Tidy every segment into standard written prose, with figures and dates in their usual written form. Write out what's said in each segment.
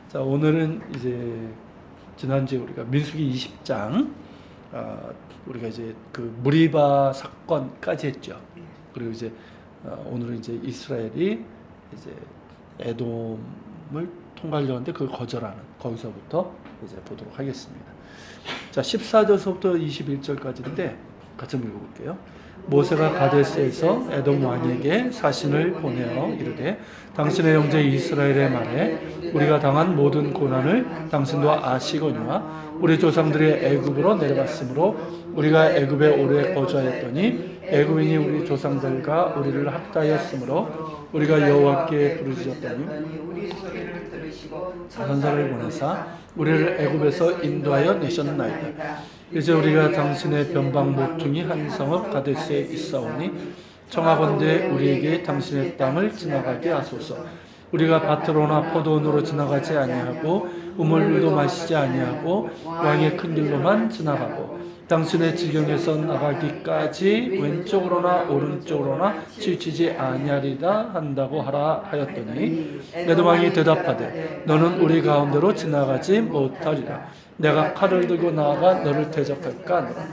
자, 오늘은 이제 지난주에 우리가 민수기 20장 우리가 이제 그 무리바 사건까지 했죠. 그리고 이제 오늘은 이제 이스라엘이 이제 에돔을 통과하려는데 그걸 거절하는 거기서부터 이제 보도록 하겠습니다. 자, 14절서부터 21절까지인데 같이 한번 읽어볼게요. 모세가 가데스에서 에돔 왕에게 사신을 보내어 이르되 당신의 형제 이스라엘의 말에 우리가 당한 모든 고난을 당신도 아시거니와 우리 조상들이 애굽으로 내려갔으므로 우리가 애굽에 오래 거주하였더니 애굽인이 우리 조상들과 우리를 학대하였으므로 우리가 여호와께 부르짖었더니 선사를 보내사 우리를 애굽에서 인도하여 내셨나이다. 이제 우리가 당신의 변방 모퉁이 한 성읍 가데스에 있사오니 청하건대 우리에게 당신의 땅을 지나가게 하소서. 우리가 밭으로나 포도원으로 지나가지 아니하고 우물물도 마시지 아니하고 왕의 큰 길로만 지나가고 당신의 지경에서 나가기까지 왼쪽으로나 오른쪽으로나 치우치지 아니하리다 한다고 하라 하였더니 에돔 왕이 대답하되 너는 우리 가운데로 지나가지 못하리라. 내가 칼을 들고 나아가 너를 대적할까 하노라.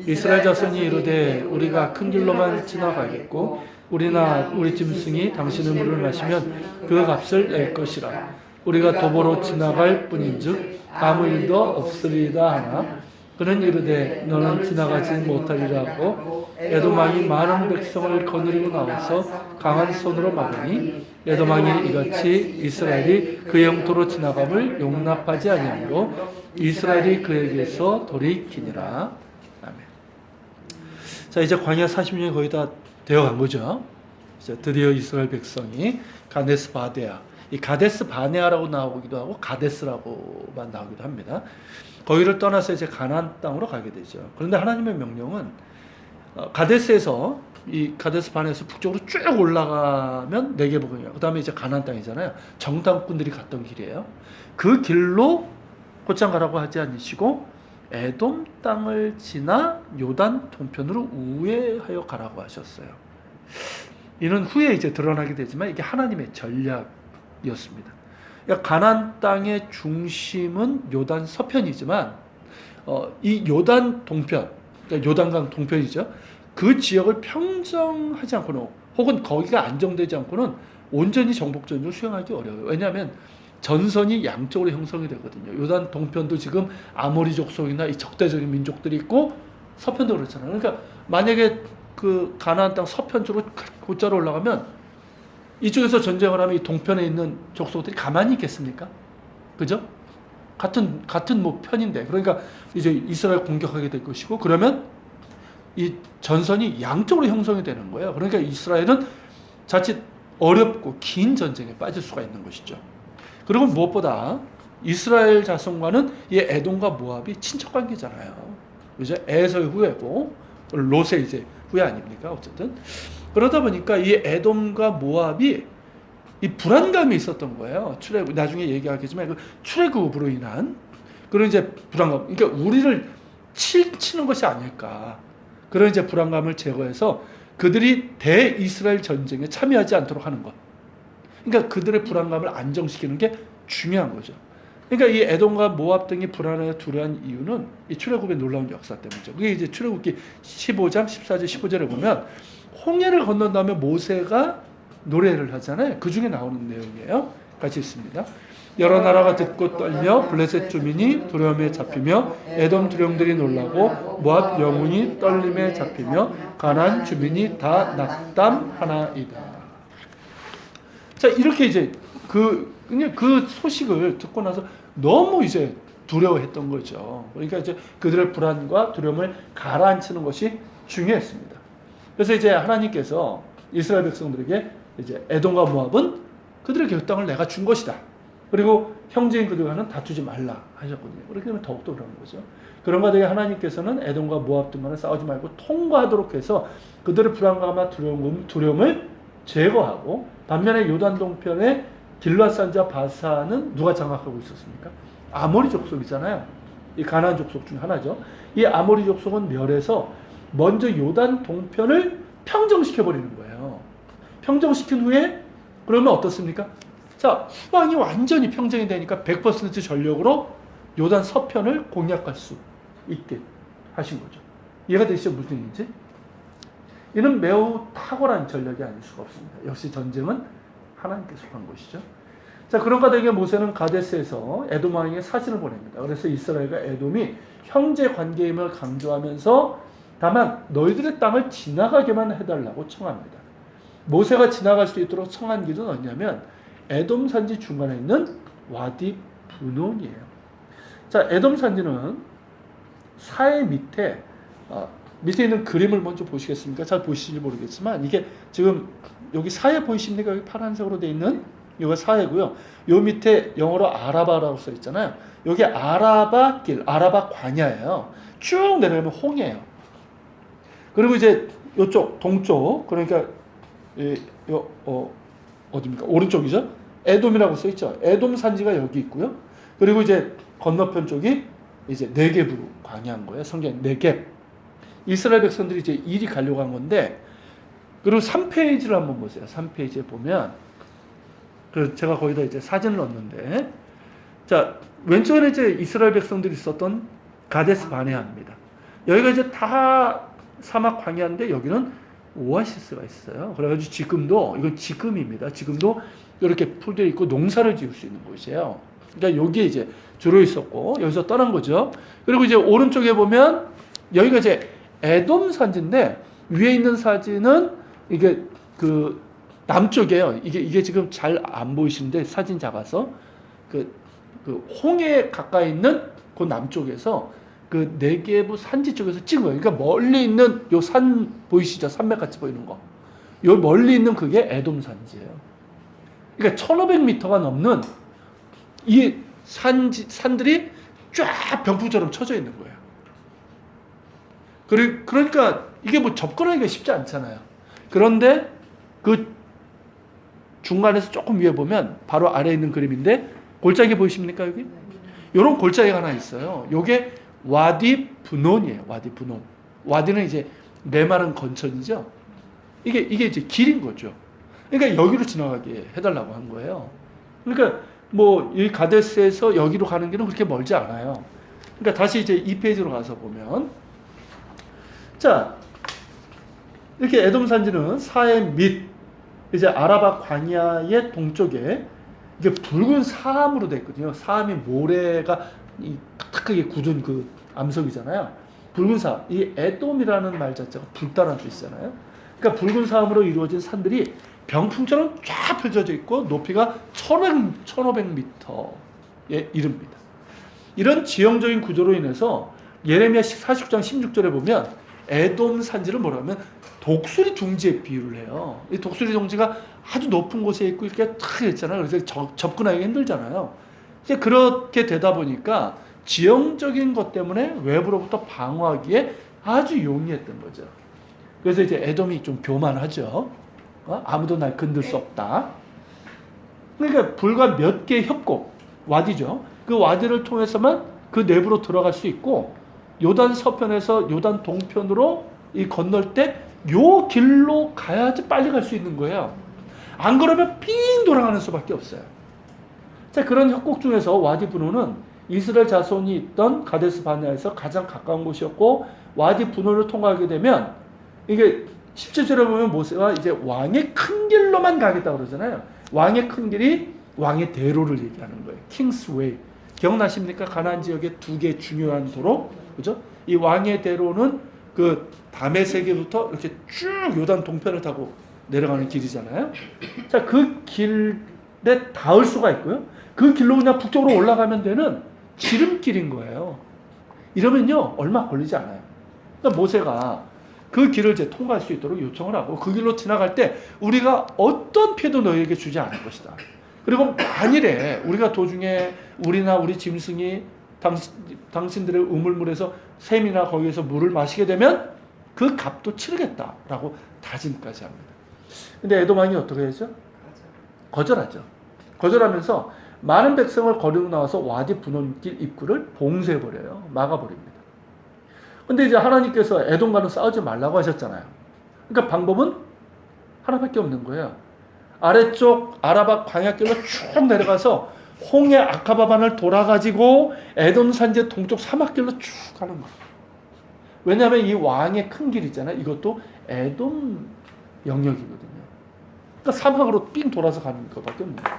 이스라엘 자손이 이르되 우리가 큰 길로만 지나가겠고 우리나 우리 짐승이 당신의 물을 마시면 그 값을 낼 것이라. 우리가 도보로 지나갈 뿐인즉 아무 일도 없으리다 하나 그는 이르되 너는 지나가지 못하리라 하고 에돔 왕이 많은 백성을 거느리고 나와서 강한 손으로 막으니 에돔 왕이 이같이 이스라엘이 그 영토로 지나감을 용납하지 아니하므로 이스라엘이 그에게서 돌이키니라. 아멘. 자, 이제 광야 40년이 거의 다 되어간 거죠. 이제 드디어 이스라엘 백성이 가데스 바네아, 이 가데스 바네아라고 나오기도 하고 가데스라고만 나오기도 합니다. 거기를 떠나서 이제 가나안 땅으로 가게 되죠. 그런데 하나님의 명령은 가데스에서 이 가데스 바네아에서 북쪽으로 쭉 올라가면 네게복이에요. 그 다음에 이제 가나안 땅이잖아요. 정탐꾼들이 갔던 길이에요. 그 길로 곧장 가라고 하지 않으시고 에돔 땅을 지나 요단 동편으로 우회하여 가라고 하셨어요. 이는 후에 이제 드러나게 되지만 이게 하나님의 전략이었습니다. 그러니까 가나안 땅의 중심은 요단 서편이지만 이 요단 동편, 그러니까 요단강 동편이죠. 그 지역을 평정하지 않고는 혹은 거기가 안정되지 않고는 온전히 정복전쟁을 수행하기 어려워요. 왜냐하면 전선이 양쪽으로 형성이 되거든요. 요단 동편도 지금 아모리족 속이나 이 적대적인 민족들이 있고 서편도 그렇잖아요. 그러니까 만약에 그 가나안 땅 서편 쪽으로 곧자로 올라가면 이쪽에서 전쟁을 하면 이 동편에 있는 족속들이 가만히 있겠습니까? 그죠? 같은 뭐 편인데 그러니까 이제 이스라엘 공격하게 될 것이고 그러면 이 전선이 양쪽으로 형성이 되는 거예요. 그러니까 이스라엘은 자칫 어렵고 긴 전쟁에 빠질 수가 있는 것이죠. 그리고 무엇보다 이스라엘 자손과는 이 에돔과 모압이 친척 관계잖아요. 그죠? 에서의 후예고 롯의 이제 후예 아닙니까? 어쨌든 그러다 보니까 이 에돔과 모압이 이 불안감이 있었던 거예요. 출애굽 나중에 얘기하겠지만 그 출애굽으로 인한 그런 이제 불안감. 그러니까 우리를 치는 것이 아닐까. 그런 이제 불안감을 제거해서 그들이 대이스라엘 전쟁에 참여하지 않도록 하는 것. 그러니까 그들의 불안감을 안정시키는 게 중요한 거죠. 그러니까 이 에돔과 모압 등이 불안하고 두려운 이유는 이 출애굽의 놀라운 역사 때문이죠. 그게 이제 출애굽기 15장 14절 15절에 보면 홍해를 건넌 다음에 모세가 노래를 하잖아요. 그 중에 나오는 내용이에요. 같이 있습니다. 여러 나라가 듣고 떨며 블레셋 주민이 두려움에 잡히며 에돔 두령들이 놀라고 모압 영웅이 떨림에 잡히며 가나안 주민이 다 낙담하나이다. 자, 이렇게 이제 그 소식을 듣고 나서 너무 이제 두려워했던 거죠. 그러니까 이제 그들의 불안과 두려움을 가라앉히는 것이 중요했습니다. 그래서 이제 하나님께서 이스라엘 백성들에게 이제 에돔과 모압은 그들의 그 땅을 내가 준 것이다. 그리고 형제인 그들과는 다투지 말라 하셨거든요. 그렇게 되면 더욱더 그런 거죠. 그런가 되게 하나님께서는 에돔과 모압 등과는 싸우지 말고 통과하도록 해서 그들의 불안감과 두려움을 제거하고 반면에 요단 동편의 길앗산자 바사는 누가 장악하고 있었습니까? 아모리 족속이잖아요. 이 가나안 족속 중 하나죠. 이 아모리 족속은 멸해서 먼저 요단 동편을 평정시켜 버리는 거예요. 평정시킨 후에 그러면 어떻습니까? 자, 후방이 완전히 평정이 되니까 100% 전력으로 요단 서편을 공략할 수 있게 하신 거죠. 이해가 되시죠? 무슨 얘기인지? 이는 매우 탁월한 전략이 아닐 수가 없습니다. 역시 전쟁은 하나님께서 한 것이죠. 자, 그런 가운데 모세는 가데스에서 에돔 왕에게 사진을 보냅니다. 그래서 이스라엘과 에돔이 형제 관계임을 강조하면서 다만 너희들의 땅을 지나가게만 해달라고 청합니다. 모세가 지나갈 수 있도록 청한 길은 어디냐면 에돔 산지 중간에 있는 와디 분온이에요. 자, 에돔 산지는 사해 밑에 밑에 있는 그림을 먼저 보시겠습니까? 잘 보시는지 모르겠지만 이게 지금 여기 사해 보이십니까? 여기 파란색으로 되어 있는 이거 사해고요. 요 밑에 영어로 아라바라고 써 있잖아요. 여기 아라바 길, 아라바 광야예요. 쭉 내려가면 홍해예요. 그리고 이제 이쪽 동쪽, 그러니까 어디입니까? 오른쪽이죠. 에돔이라고 써 있죠. 에돔 산지가 여기 있고요. 그리고 이제 건너편 쪽이 이제 네겝으로 광야인 거예요. 성경 네겝. 이스라엘 백성들이 이제 이리 가려고 한 건데, 그리고 3페이지를 한번 보세요. 3페이지에 보면, 그 제가 거기다 이제 사진을 넣었는데, 자, 왼쪽에는 이제 이스라엘 백성들이 있었던 가데스 바네아입니다. 여기가 이제 다 사막 광야인데 여기는 오아시스가 있어요. 그래가지고 지금도, 이건 지금입니다. 지금도 이렇게 풀들이 있고 농사를 지을 수 있는 곳이에요. 그러니까 여기에 이제 주로 있었고, 여기서 떠난 거죠. 그리고 이제 오른쪽에 보면, 여기가 이제 에돔 산지인데, 위에 있는 사진은 이게 그 남쪽이에요. 이게 지금 잘 안 보이시는데, 사진 잡아서, 그 홍해 가까이 있는 그 남쪽에서 그 네게부 산지 쪽에서 찍은 거예요. 그러니까 멀리 있는 요 산 보이시죠? 산맥 같이 보이는 거. 요 멀리 있는 그게 에돔 산지예요. 그러니까 1500m가 넘는 이 산들이 쫙 병풍처럼 쳐져 있는 거예요. 그러니까 이게 뭐 접근하기가 쉽지 않잖아요. 그런데 그 중간에서 조금 위에 보면 바로 아래에 있는 그림인데, 골짜기 보이십니까? 여기? 요런 골짜기가 하나 있어요. 요게 와디 분온이에요. 와디 분온. 와디는 이제 메마른 건천이죠. 이게 이제 길인 거죠. 그러니까 여기로 지나가게 해달라고 한 거예요. 그러니까 뭐 이 가데스에서 여기로 가는 길은 그렇게 멀지 않아요. 그러니까 다시 이제 2페이지로 가서 보면, 자, 이렇게 에돔 산지는 사해 및 이제 아라바 광야의 동쪽에 이게 붉은 사암으로 되어 있거든요. 사암이 모래가 탁하게 굳은 그 암석이잖아요. 붉은 사암. 이 에돔이라는 말 자체가 붉다라는 뜻이잖아요. 그러니까 붉은 사암으로 이루어진 산들이 병풍처럼 쫙 펼쳐져 있고 높이가 1500m에 이릅니다. 이런 지형적인 구조로 인해서 예레미야 49장 16절에 보면 에돔 산지를 뭐라 하면 독수리 둥지에 비유를 해요. 이 독수리 둥지가 아주 높은 곳에 있고 이렇게 탁 있잖아요. 그래서 접근하기 힘들잖아요. 이제 그렇게 되다 보니까 지형적인 것 때문에 외부로부터 방어하기에 아주 용이했던 거죠. 그래서 이제 에돔이 좀 교만하죠. 아무도 날 건들 수 없다. 그러니까 불과 몇 개의 협곡, 와디죠. 그 와디를 통해서만 그 내부로 들어갈 수 있고, 요단 서편에서 요단 동편으로 이 건널 때 요 길로 가야지 빨리 갈 수 있는 거예요. 안 그러면 삥 돌아가는 수밖에 없어요. 자, 그런 협곡 중에서 와디 분온은 이스라엘 자손이 있던 가데스 바네아에서 가장 가까운 곳이었고, 와디 분온을 통과하게 되면 이게 17절에 보면 모세가 이제 왕의 큰 길로만 가겠다 그러잖아요. 왕의 큰 길이 왕의 대로를 얘기하는 거예요. 킹스 웨이. 기억나십니까? 가나안 지역의 두 개 중요한 도로, 그죠? 이 왕의 대로는 그 다메섹에부터 이렇게 쭉 요단 동편을 타고 내려가는 길이잖아요. 자, 그 길에 닿을 수가 있고요. 그 길로 그냥 북쪽으로 올라가면 되는 지름길인 거예요. 이러면요, 얼마 걸리지 않아요. 그러니까 모세가 그 길을 이제 통과할 수 있도록 요청을 하고, 그 길로 지나갈 때 우리가 어떤 피해도 너희에게 주지 않을 것이다. 그리고 만일에 우리가 도중에 우리나 우리 짐승이 당신들의 우물물에서 샘이나 거기에서 물을 마시게 되면 그 값도 치르겠다라고 다짐까지 합니다. 근데 에돔 왕이 어떻게 하죠? 거절하죠. 거절하면서 많은 백성을 거르고 나와서 와디 분온길 입구를 봉쇄해버려요. 막아버립니다. 근데 이제 하나님께서 에돔과는 싸우지 말라고 하셨잖아요. 그러니까 방법은 하나밖에 없는 거예요. 아래쪽 아라바 광야길로 쭉 내려가서 홍해 아카바반을 돌아가지고 에돔 산지 동쪽 사막길로 쭉 가는 거예요. 왜냐하면 이 왕의 큰 길 있잖아요. 이것도 에돔 영역이거든요. 그러니까 사막으로 삥 돌아서 가는 것밖에 없는 거예요.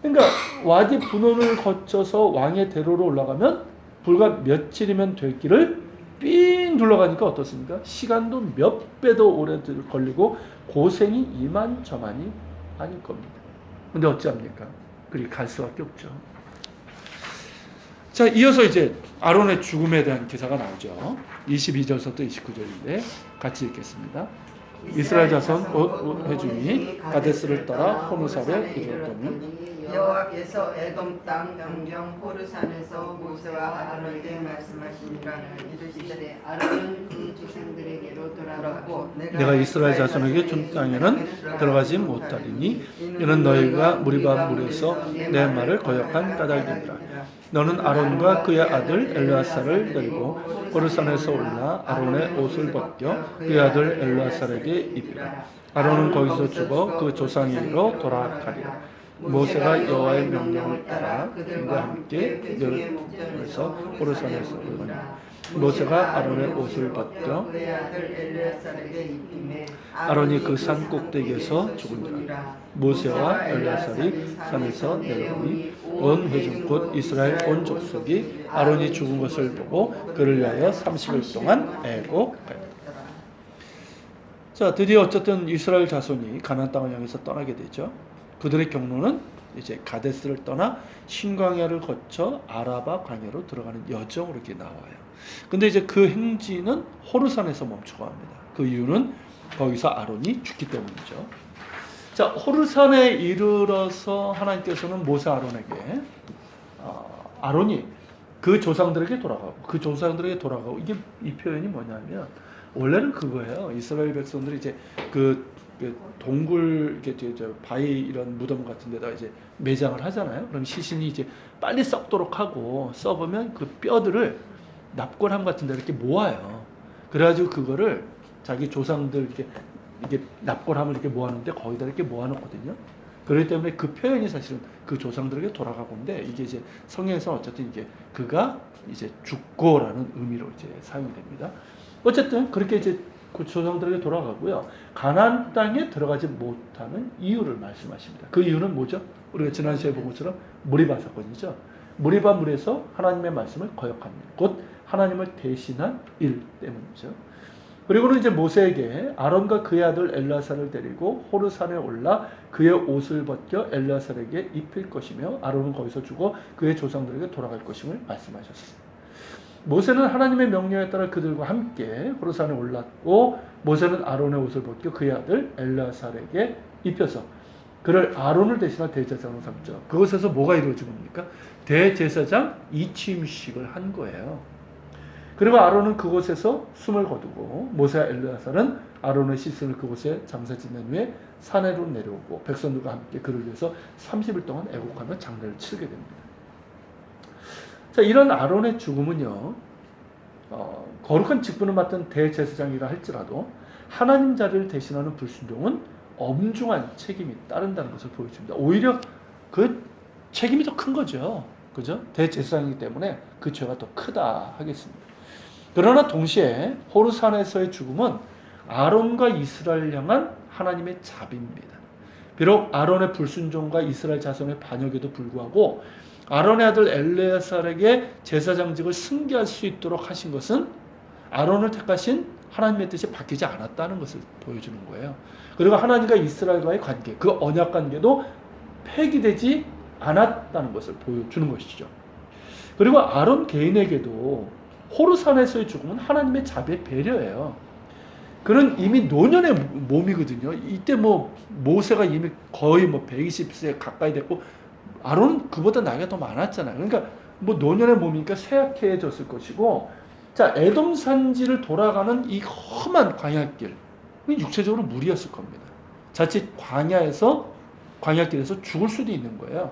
그러니까 와디 분원을 거쳐서 왕의 대로로 올라가면 불과 며칠이면 될 길을 삥 둘러가니까 어떻습니까? 시간도 몇 배도 오래 걸리고 고생이 이만저만이 아닐 겁니다. 근데 어찌합니까? 그리 갈 수밖에 없죠. 자, 이어서 이제 아론의 죽음에 대한 기사가 나오죠. 22절부터 29절인데 같이 읽겠습니다. 이스라엘 자손 온 회중이 가데스를 따라 호르사에 이르렀더니 여호와께서 에돔 땅 영경 호르산에서 모세와 아론에게 말씀하시니라. 이르시되 아론은 그 조상들에게로 돌아가고 내가 이스라엘 자손에게 준 땅에는 들어가지 못하리니 이는 너희가 무리바 물에서 내 말을 거역한 까닭이니라. 너는 아론과 그의 아들 엘르아사를 데리고 호르산에서 올라 아론의 옷을 벗겨 그의 아들 엘르아사에게 입히라. 아론은 거기서 죽어 그 조상에게로 돌아가리라. 모세가 여호와의 명령을 따라 그들과 함께 그들에서 호르산에서 올라가니 모세가 아론의 옷을 벗겨 아론이 그 산 꼭대기에서 죽으니라. 모세와 엘르아살이 산에서 내려오니 온 회중 곧 이스라엘 온 족속이 아론이 죽은 것을 보고 그를 위하여 30일 동안 애곡하였다. 자, 드디어 어쨌든 이스라엘 자손이 가나안 땅을 향해서 떠나게 되죠. 그들의 경로는 이제 가데스를 떠나 신광야를 거쳐 아라바 광야로 들어가는 여정으로 이렇게 나와요. 근데 이제 그 행진은 호르산에서 멈추고 합니다. 그 이유는 거기서 아론이 죽기 때문이죠. 자, 호르산에 이르러서 하나님께서는 모세 아론에게 아론이 그 조상들에게 돌아가고 이게 이 표현이 뭐냐면 원래는 그거예요. 이스라엘 백성들이 이제 그 동굴 이렇게 바위 이런 무덤 같은 데다가 이제 매장을 하잖아요. 그럼 시신이 이제 빨리 썩도록 하고 썩으면 그 뼈들을 납골함 같은 데 이렇게 모아요. 그래가지고 그거를 자기 조상들 이게 납골함을 이렇게 모았는데 거기다 이렇게 모아놓거든요. 그렇기 때문에 그 표현이 사실은 그 조상들에게 돌아가고 있는데 이게 이제 성경에서 어쨌든 이게 그가 이제 죽고라는 의미로 이제 사용이 됩니다. 어쨌든 그렇게 이제 그 조상들에게 돌아가고요. 가나안 땅에 들어가지 못하는 이유를 말씀하십니다. 그 이유는 뭐죠? 우리가 지난 시간에 본 것처럼 무리바 사건이죠. 무리바 물에서 하나님의 말씀을 거역합니다. 곧 하나님을 대신한 일 때문이죠. 그리고는 이제 모세에게 아론과 그의 아들 엘르아살을 데리고 호르산에 올라 그의 옷을 벗겨 엘르아살에게 입힐 것이며 아론은 거기서 죽어 그의 조상들에게 돌아갈 것임을 말씀하셨습니다. 모세는 하나님의 명령에 따라 그들과 함께 호르산에 올랐고 모세는 아론의 옷을 벗겨 그의 아들 엘르아살에게 입혀서 그를 아론을 대신할 대제사장으로 삼죠. 그것에서 뭐가 이루어진 겁니까? 대제사장 이취임식을 한 거예요. 그리고 아론은 그곳에서 숨을 거두고 모세와 엘르아살은 아론의 시신을 그곳에 장사 지낸 후에 산으로 내려오고 백성들과 함께 그를 위해서 30일 동안 애곡하며 장례를 치르게 됩니다. 자, 이런 아론의 죽음은요, 거룩한 직분을 맡은 대제사장이라 할지라도 하나님 자리를 대신하는 불순종은 엄중한 책임이 따른다는 것을 보여줍니다. 오히려 그 책임이 더 큰 거죠. 그죠? 대제사장이기 때문에 그 죄가 더 크다 하겠습니다. 그러나 동시에 호르산에서의 죽음은 아론과 이스라엘 향한 하나님의 자비입니다. 비록 아론의 불순종과 이스라엘 자손의 반역에도 불구하고 아론의 아들 엘르아살에게 제사장직을 승계할 수 있도록 하신 것은 아론을 택하신 하나님의 뜻이 바뀌지 않았다는 것을 보여주는 거예요. 그리고 하나님과 이스라엘과의 관계, 그 언약 관계도 폐기되지 않았다는 것을 보여주는 것이죠. 그리고 아론 개인에게도 호르산에서의 죽음은 하나님의 자비의 배려예요. 그는 이미 노년의 몸이거든요. 이때 모세가 이미 거의 120세 가까이 됐고 아론은 그보다 나이가 더 많았잖아요. 그러니까 노년의 몸이니까 쇠약해졌을 것이고, 자, 에돔 산지를 돌아가는 이 험한 광야길, 육체적으로 무리였을 겁니다. 자칫 광야길에서 죽을 수도 있는 거예요.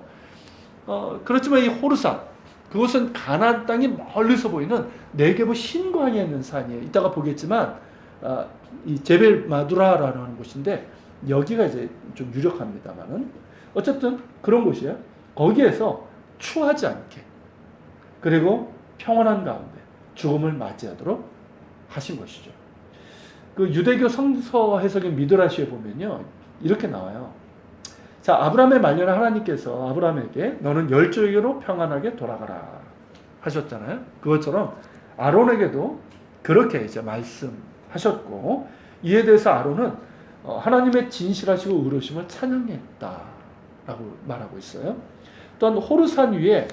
그렇지만 이 호르산, 그것은 가나안 땅이 멀리서 보이는 네게브 신광야에 있는 산이에요. 이따가 보겠지만 이 제벨 마두라라는 곳인데 여기가 이제 좀 유력합니다만은 어쨌든 그런 곳이에요. 거기에서 추하지 않게 그리고 평온한 가운데 죽음을 맞이하도록 하신 것이죠. 그 유대교 성서 해석인 미드라시에 보면요 이렇게 나와요. 자, 아브라함의 말년에 하나님께서 아브라함에게 너는 열조에게로 평안하게 돌아가라 하셨잖아요. 그것처럼 아론에게도 그렇게 이제 말씀하셨고, 이에 대해서 아론은 하나님의 진실하시고 의로우심을 찬양했다라고 말하고 있어요. 또한 호르산 위에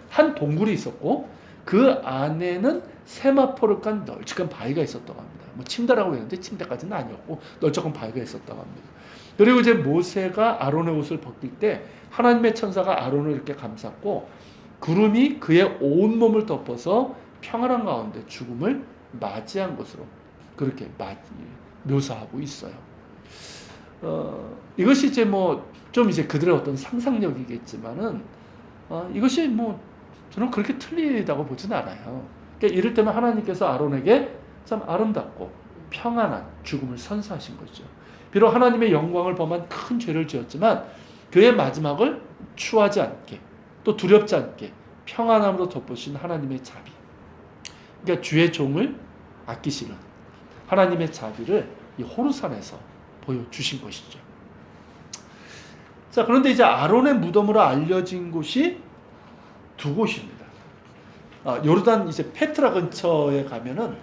한 동굴이 있었고 그 안에는 세마포를 깐 널찍한 바위가 있었다고 합니다. 뭐 침대라고 했는데 침대까지는 아니었고 널쩍한 바위가 있었다고 합니다. 그리고 이제 모세가 아론의 옷을 벗길 때 하나님의 천사가 아론을 이렇게 감쌌고 구름이 그의 온몸을 덮어서 평안한 가운데 죽음을 맞이한 것으로 그렇게 묘사하고 있어요. 이것이 이제 뭐 좀 이제 그들의 어떤 상상력이겠지만은 이것이 뭐 저는 그렇게 틀리다고 보지는 않아요. 그러니까 이를테면 하나님께서 아론에게 참 아름답고 평안한 죽음을 선사하신 거죠. 비록 하나님의 영광을 범한 큰 죄를 지었지만 그의 마지막을 추하지 않게 또 두렵지 않게 평안함으로 덮으신 하나님의 자비. 그러니까 주의 종을 아끼시는 하나님의 자비를 이 호르산에서 보여주신 것이죠. 자, 그런데 이제 아론의 무덤으로 알려진 곳이 두 곳입니다. 요르단 이제 페트라 근처에 가면은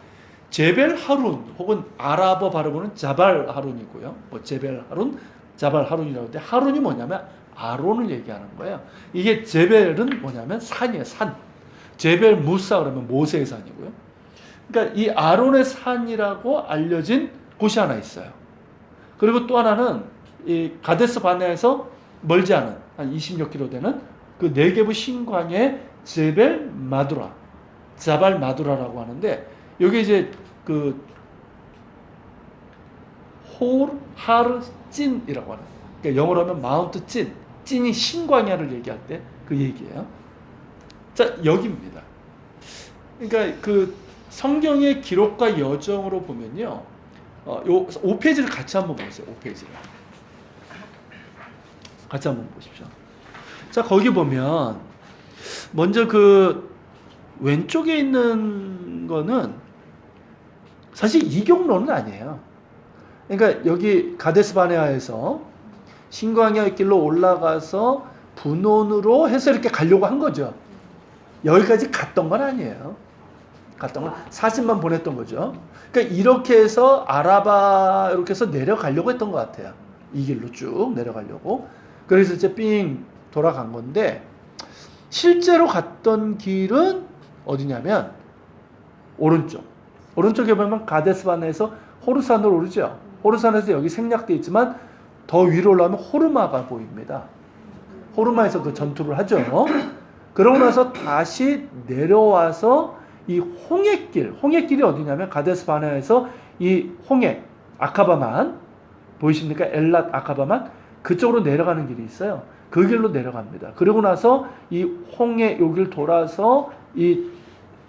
제벨 하룬 혹은 아랍어 발음으로는 자발 하룬이고요. 뭐 제벨 하룬, 자발 하룬이라고 하는데 하룬이 뭐냐면 아론을 얘기하는 거예요. 이게 제벨은 뭐냐면 산이에요, 산. 제벨 무사 그러면 모세의 산이고요. 그러니까 이 아론의 산이라고 알려진 곳이 하나 있어요. 그리고 또 하나는 이 가데스 바네에서 멀지 않은 한 20여 킬로 되는 그 네게브 신광의 제벨 마두라, 자발 마두라라고 하는데 여기 이제 그 하르 찐이라고 하는, 그러니까 영어로 하면 마운트 찐, 찐이 신광야를 얘기할 때 그 얘기예요. 자, 여기입니다. 그러니까 그 성경의 기록과 여정으로 보면요, 요 5페이지를 같이 한번 보세요. 5페이지를 같이 한번 보십시오. 자, 거기 보면 먼저 그 왼쪽에 있는 거는 사실 이경로는 아니에요. 그러니까 여기 가데스 바네아에서 신광야의 길로 올라가서 분원으로 해서 이렇게 가려고 한 거죠. 여기까지 갔던 건 아니에요. 갔던 건 사진만 보냈던 거죠. 그러니까 이렇게 해서 아라바 이렇게 해서 내려가려고 했던 것 같아요. 이 길로 쭉 내려가려고. 그래서 이제 삥 돌아간 건데 실제로 갔던 길은 어디냐면 오른쪽에 보면 가데스바네에서 호르산으로 오르죠. 호르산에서 여기 생략되어 있지만 더 위로 올라가면 호르마가 보입니다. 호르마에서 그 전투를 하죠. 그러고 나서 다시 내려와서 이 홍해길이 어디냐면 가데스바네에서 이 홍해 아카바만 보이십니까? 엘랏 아카바만 그쪽으로 내려가는 길이 있어요. 그 길로 내려갑니다. 그리고 나서 이 홍해 여길 돌아서 이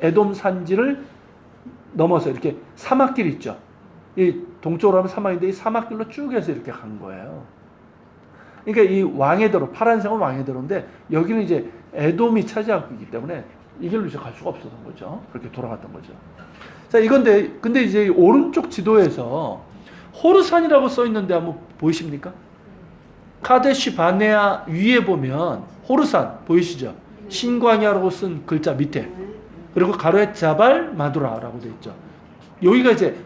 에돔 산지를 넘어서 이렇게 사막길 있죠. 이 동쪽으로 하면 사막인데 이 사막길로 쭉 해서 이렇게 간 거예요. 그러니까 이 왕의도로, 파란색은 왕의도로인데 여기는 이제 에돔이 차지하고 있기 때문에 이 길로 이제 갈 수가 없었던 거죠. 그렇게 돌아갔던 거죠. 자, 근데 이제 오른쪽 지도에서 호르산이라고 써 있는데 한번 보이십니까? 카데시 바네아 위에 보면 호르산 보이시죠? 신광야라고 쓴 글자 밑에, 그리고 가로에 자발 마두라라고 되어 있죠. 여기가 이제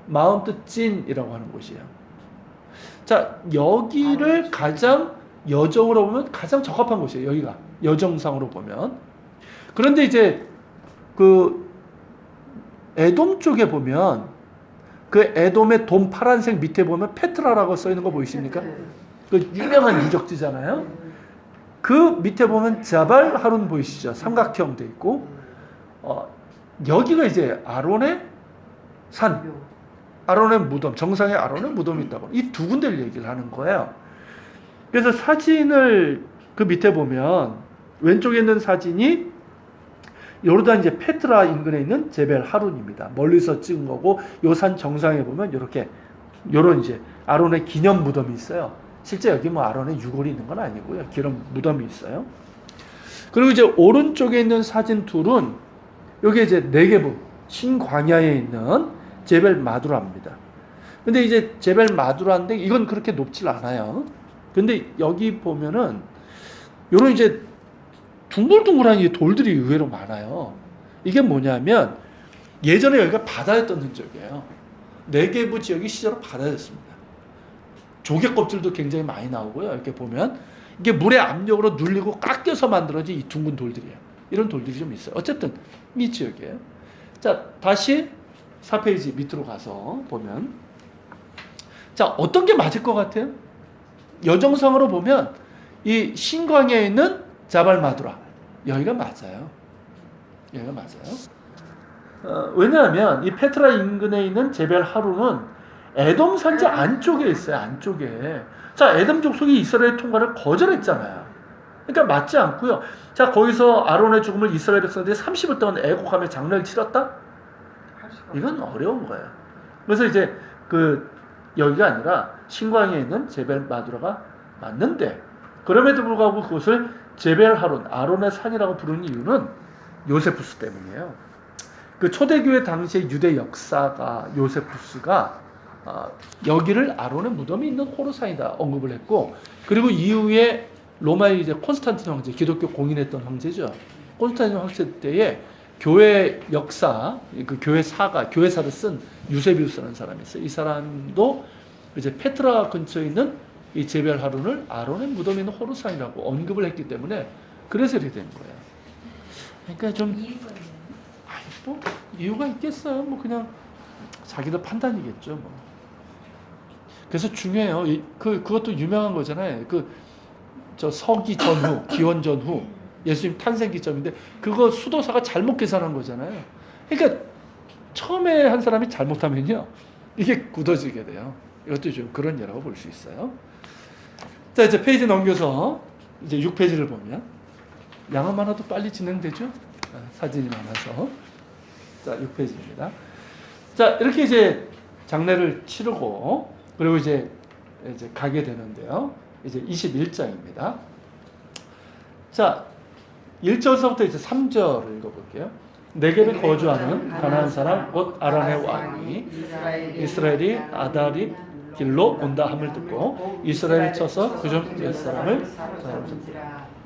마운트 찐이라고 하는 곳이에요. 자, 여기를 가장 여정으로 보면 가장 적합한 곳이에요. 여기가 여정상으로 보면. 그런데 이제 그 에돔 쪽에 보면 그 에돔의 돔 파란색 밑에 보면 페트라라고 써 있는 거 보이십니까? 그 유명한 유적지잖아요. 그 밑에 보면 자발 하룬 보이시죠? 삼각형 돼 있고, 여기가 이제 아론의 산, 아론의 무덤, 정상에 아론의 무덤이 있다고. 이 두 군데를 얘기를 하는 거예요. 그래서 사진을 그 밑에 보면 왼쪽에 있는 사진이 요르단 이제 페트라 인근에 있는 제벨 하룬입니다. 멀리서 찍은 거고, 요 산 정상에 보면 이렇게 요런 이제 아론의 기념 무덤이 있어요. 실제 여기 뭐 아론의 유골이 있는 건 아니고요. 기념 무덤이 있어요. 그리고 이제 오른쪽에 있는 사진 둘은 여기 이제 네게브 신광야에 있는 제벨 마두라입니다. 근데 이제 제벨 마두라인데 이건 그렇게 높질 않아요. 근데 여기 보면은 요런 이제 둥글둥글한 이 돌들이 의외로 많아요. 이게 뭐냐면 예전에 여기가 바다였던 흔적이에요. 네게브 지역이 시절로 바다였습니다. 조개 껍질도 굉장히 많이 나오고요. 이렇게 보면 이게 물의 압력으로 눌리고 깎여서 만들어진 이 둥근 돌들이에요. 이런 돌들이 좀 있어요. 어쨌든 이 지역이에요. 자, 다시 4페이지 밑으로 가서 보면 자, 어떤 게 맞을 것 같아요? 여정상으로 보면 이 신광야에 있는 자발 마두라 여기가 맞아요. 여기가 맞아요. 왜냐하면 이 페트라 인근에 있는 제벨 하루는 에돔 산지 안쪽에 있어요. 안쪽에. 자, 에돔 족속이 이스라엘 통과를 거절했잖아요. 그러니까 맞지 않고요. 자, 거기서 아론의 죽음을 이스라엘 백성들이 30일 동안 애곡하며 장례를 치렀다? 이건 어려운 거예요. 그래서 이제 여기가 아니라 신광야에 있는 제벨 마두라가 맞는데 그럼에도 불구하고 그것을 제벨 하론, 아론의 산이라고 부르는 이유는 요세푸스 때문이에요. 그 초대교회 당시의 유대 역사가 요세푸스가 여기를 아론의 무덤이 있는 호르산이다 언급을 했고 그리고 이후에 로마의 이제 콘스탄틴 황제, 기독교 공인했던 황제죠. 콘스탄틴 황제 때에 교회 역사, 그 교회사를 쓴 유세비우스라는 사람이 있어요. 이 사람도 이제 페트라 근처에 있는 이 제벨 하론을 아론의 무덤이 있는 호르산이라고 언급을 했기 때문에 그래서 이렇게 된 거예요. 그러니까 좀 뭐 이유가 있겠어요. 뭐 그냥 자기들 판단이겠죠. 뭐. 그래서 중요해요. 그것도 유명한 거잖아요. 저 서기 전후, 기원 전후 예수님 탄생 기점인데 그거 수도사가 잘못 계산한 거잖아요. 그러니까 처음에 한 사람이 잘못하면요 이게 굳어지게 돼요. 이것도 좀 그런 예라고 볼 수 있어요. 자, 이제 페이지 넘겨서 이제 6페이지를 보면 양은 많아도 빨리 진행되죠. 사진이 많아서. 자, 6페이지입니다. 자, 이렇게 이제 장례를 치르고 그리고 이제 가게 되는데요. 이제 21장입니다. 자, 1절서부터 이제 3절을 읽어볼게요. 내게를 거주하는 가나안 사람 곧 아란의 왕이 이스라엘이 아다립 길로 온다 함을 듣고 이스라엘이 쳐서 그중 몇 사람을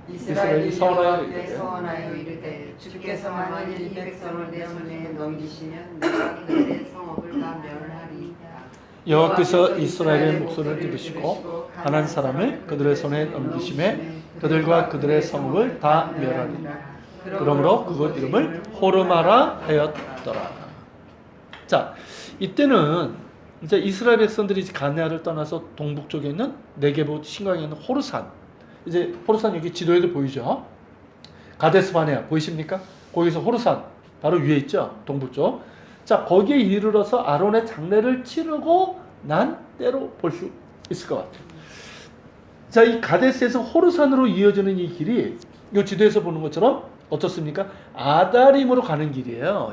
이스라엘이 서원하여 이르되 주께서 만일 이 백성을 내 손에 넘기시면 내가 그들의 성읍을 다 멸하리이다. 여호와께서 이스라엘의 목소리를 들으시고 가나안 사람을 그들의 손에 넘기심에 그들과 그들의 성읍을 다 멸하리라. 그러므로 그곳 이름을 호르마라 하였더라. 자, 이때는 이제 이스라엘 백성들이 가나안을 떠나서 동북쪽에 있는 네게브 신광야에 있는 호르산. 이제 호르산 여기 지도에도 보이죠? 가데스 바네아 보이십니까? 거기서 호르산 바로 위에 있죠? 동북쪽. 자, 거기에 이르러서 아론의 장례를 치르고 난 때로 볼 수 있을 것 같아요. 자, 이 가데스에서 호르산으로 이어지는 이 길이 이 지도에서 보는 것처럼 어떻습니까? 아다림으로 가는 길이에요.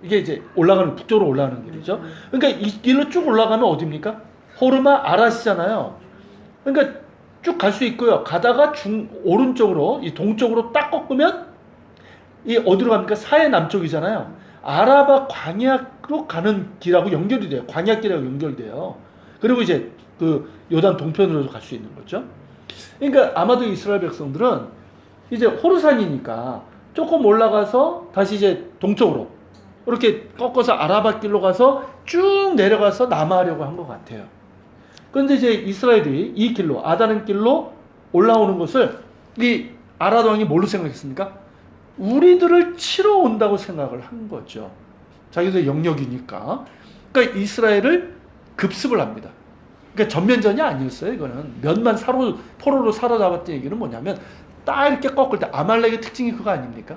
이게 이제 북쪽으로 올라가는 길이죠. 그러니까 이 길로 쭉 올라가면 어디입니까? 호르마 아라시잖아요. 그러니까 쭉 갈 수 있고요. 가다가 오른쪽으로 이 동쪽으로 딱 꺾으면 이 어디로 갑니까? 사해 남쪽이잖아요. 아라바 광야로 가는 길하고 연결이 돼요. 광야길하고 연결돼요. 그리고 이제 요단 동편으로도 갈 수 있는 거죠. 그러니까 아마도 이스라엘 백성들은 이제 호르산이니까 조금 올라가서 다시 이제 동쪽으로 이렇게 꺾어서 아라바 길로 가서 쭉 내려가서 남하하려고 한 것 같아요. 그런데 이제 이스라엘이 이 길로 아다는 길로 올라오는 것을 이 아라드 왕이 뭘로 생각했습니까? 우리들을 치러 온다고 생각을 한 거죠. 자기들 영역이니까. 그러니까 이스라엘을 급습을 합니다. 그러니까 전면전이 아니었어요. 이거는 몇만 포로로 사로잡았던 얘기는 뭐냐면 딱 이렇게 꺾을 때 아말렉의 특징이 그거 아닙니까?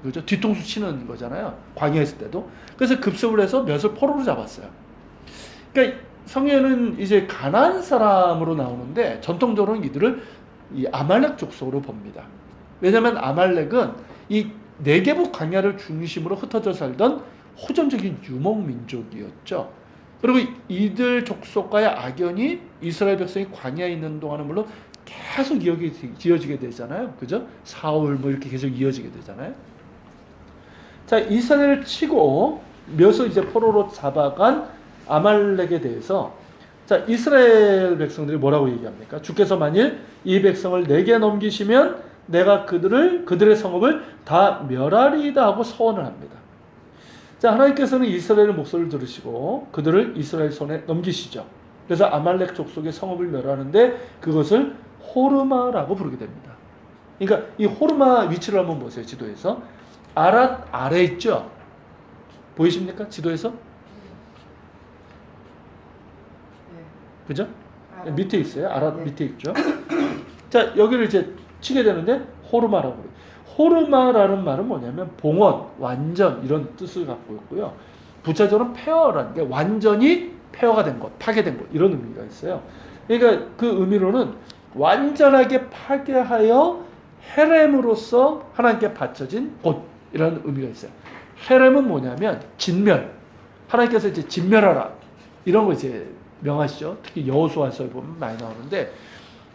그죠? 뒤통수 치는 거잖아요. 광야에 있을 때도. 그래서 급습을 해서 몇을 포로로 잡았어요. 그러니까 성경에는 이제 가나안 사람으로 나오는데 전통적으로는 이들을 이 아말렉 족속으로 봅니다. 왜냐하면 아말렉은 이 네게브 광야를 중심으로 흩어져 살던 호전적인 유목 민족이었죠. 그리고 이들 족속과의 악연이 이스라엘 백성이 광야에 있는 동안은 물론 계속 이어지게 되잖아요. 그죠? 사울 뭐 이렇게 계속 이어지게 되잖아요. 자, 이스라엘을 치고 몇을 이제 포로로 잡아간 아말렉에 대해서 자, 이스라엘 백성들이 뭐라고 얘기합니까? 주께서 만일 이 백성을 내게 넘기시면 내가 그들의 성읍을 다 멸하리이다 하고 서원을 합니다. 자, 하나님께서는 이스라엘의 목소리를 들으시고 그들을 이스라엘 손에 넘기시죠. 그래서 아말렉 족속의 성읍을 멸하는데 그것을 호르마라고 부르게 됩니다. 그러니까 이 호르마 위치를 한번 보세요. 지도에서 아랏 아래 있죠. 보이십니까? 지도에서? 그죠? 밑에 있어요. 아랏 밑에 있죠. 자, 여기를 이제 치게 되는데 호르마라고 그래요. 호르마라는 말은 뭐냐면 봉헌, 완전 이런 뜻을 갖고 있고요. 부차적으로는 폐허라는 게 완전히 폐허가 된 것, 파괴된 것 이런 의미가 있어요. 그러니까 그 의미로는 완전하게 파괴하여 헤렘으로서 하나님께 바쳐진 곳이라는 의미가 있어요. 헤렘은 뭐냐면 진멸. 하나님께서 이제 진멸하라 이런 거 이제 명하시죠. 특히 여호수아서에 보면 많이 나오는데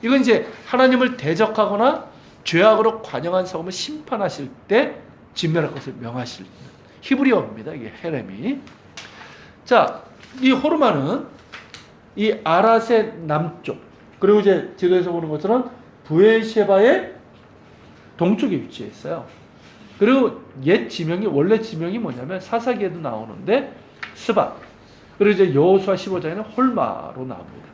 이건 이제 하나님을 대적하거나 죄악으로 관영한 성을 심판하실 때 진멸할 것을 명하실 히브리어입니다. 이게 헤렘이. 자, 이 호르마는 이 아랏의 남쪽 그리고 이제 지도에서 보는 것처럼 브에셰바의 동쪽에 위치해 있어요. 그리고 옛 지명이 원래 지명이 뭐냐면 사사기에도 나오는데 스밧 그리고 이제 여호수아 15장에는 홀마로 나옵니다.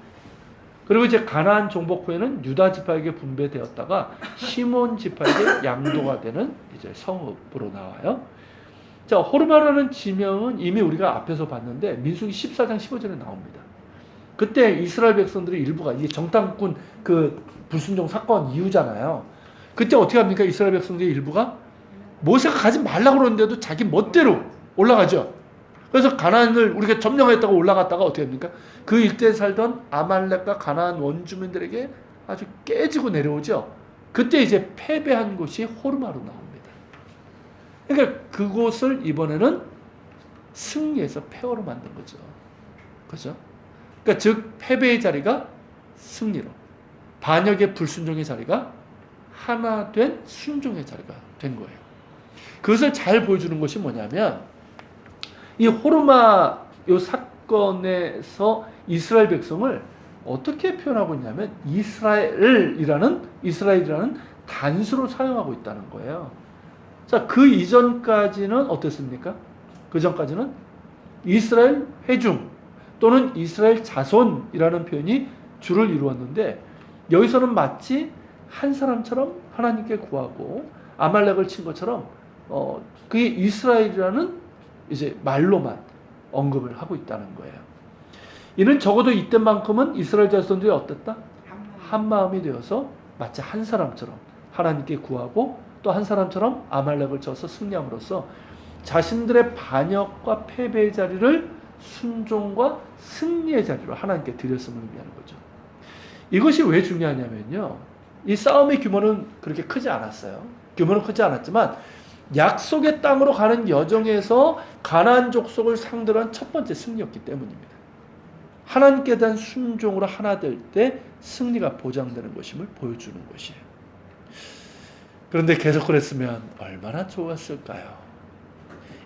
그리고 이제 가나안 정복 후에는 유다 지파에게 분배되었다가 시몬 지파에게 양도가 되는 이제 성읍으로 나와요. 자, 호르마라는 지명은 이미 우리가 앞에서 봤는데 민수기 14장 15절에 나옵니다. 그때 이스라엘 백성들의 일부가 이 정탐꾼 그 불순종 사건 이후잖아요. 그때 어떻게 합니까? 이스라엘 백성들의 일부가 모세가 가지 말라고 그러는데도 자기 멋대로 올라가죠. 그래서 가나안을 우리가 점령하겠다고 올라갔다가 어떻게 합니까? 그 일대에 살던 아말렉과 가나안 원주민들에게 아주 깨지고 내려오죠. 그때 이제 패배한 곳이 호르마로 나옵니다. 그러니까 그곳을 이번에는 승리해서 폐허로 만든 거죠. 그죠? 그러니까 즉 패배의 자리가 승리로, 반역의 불순종의 자리가 하나 된 순종의 자리가 된 거예요. 그것을 잘 보여주는 것이 뭐냐면 이 호르마 요 사건에서 이스라엘 백성을 어떻게 표현하고 있냐면 이스라엘이라는 단수로 사용하고 있다는 거예요. 자, 그 이전까지는 어땠습니까? 그 전까지는 이스라엘 회중 또는 이스라엘 자손이라는 표현이 주를 이루었는데 여기서는 마치 한 사람처럼 하나님께 구하고 아말렉을 친 것처럼 그게 이스라엘이라는 이제 말로만 언급을 하고 있다는 거예요. 이는 적어도 이때만큼은 이스라엘 자손들이 어땠다? 한 마음이 되어서 마치 한 사람처럼 하나님께 구하고 또 한 사람처럼 아말렉을 쳐서 승리함으로써 자신들의 반역과 패배의 자리를 순종과 승리의 자리로 하나님께 드렸음을 의미하는 거죠. 이것이 왜 중요하냐면요. 이 싸움의 규모는 그렇게 크지 않았어요. 규모는 크지 않았지만 약속의 땅으로 가는 여정에서 가나안 족속을 상대로 한 첫 번째 승리였기 때문입니다. 하나님께 대한 순종으로 하나 될 때 승리가 보장되는 것임을 보여주는 것이에요. 그런데 계속 그랬으면 얼마나 좋았을까요?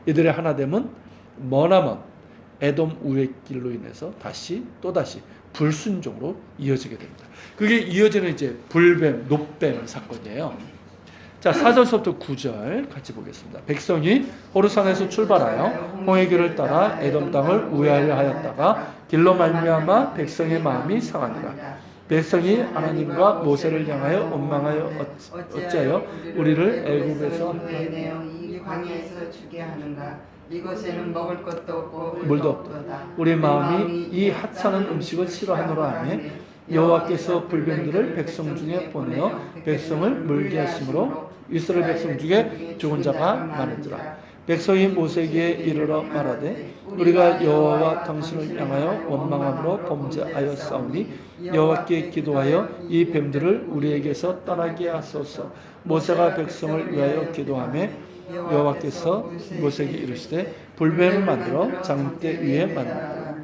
이들의 하나됨은 머나먼 에돔 우의 길로 인해서 또다시 불순종으로 이어지게 됩니다. 그게 이어지는 이제 불뱀, 놋뱀 사건이에요. 자, 4절부터 9절 같이 보겠습니다. 백성이 호르산에서 출발하여 홍해 길을 따라 에돔 땅을 우회하려 하였다가 길로 말미암아 백성의 마음이 상하니라. 백성이 하나님과 모세를 향하여 원망하여 어찌하여 우리를 애굽에서 내어 이 광야에서 주게 하는가? 이곳에는 먹을 것도 없고 물도 없도다. 우리 마음이 이 하찮은 음식을 싫어하노라 하며 여호와께서 불뱀들을 백성 중에 보내어 백성을 물게 하심으로 이스라엘 백성 중에 죽은 자가 많은지라. 백성이 모세에게 이르러 말하되 우리가 여호와와 당신을 향하여 원망함으로 범죄하였사오니 여호와께 기도하여 이 뱀들을 우리에게서 떠나게 하소서. 모세가 백성을 위하여 기도하며 여호와께서 모세에게 이르시되 불뱀을 만들어 장대 위에 만들라.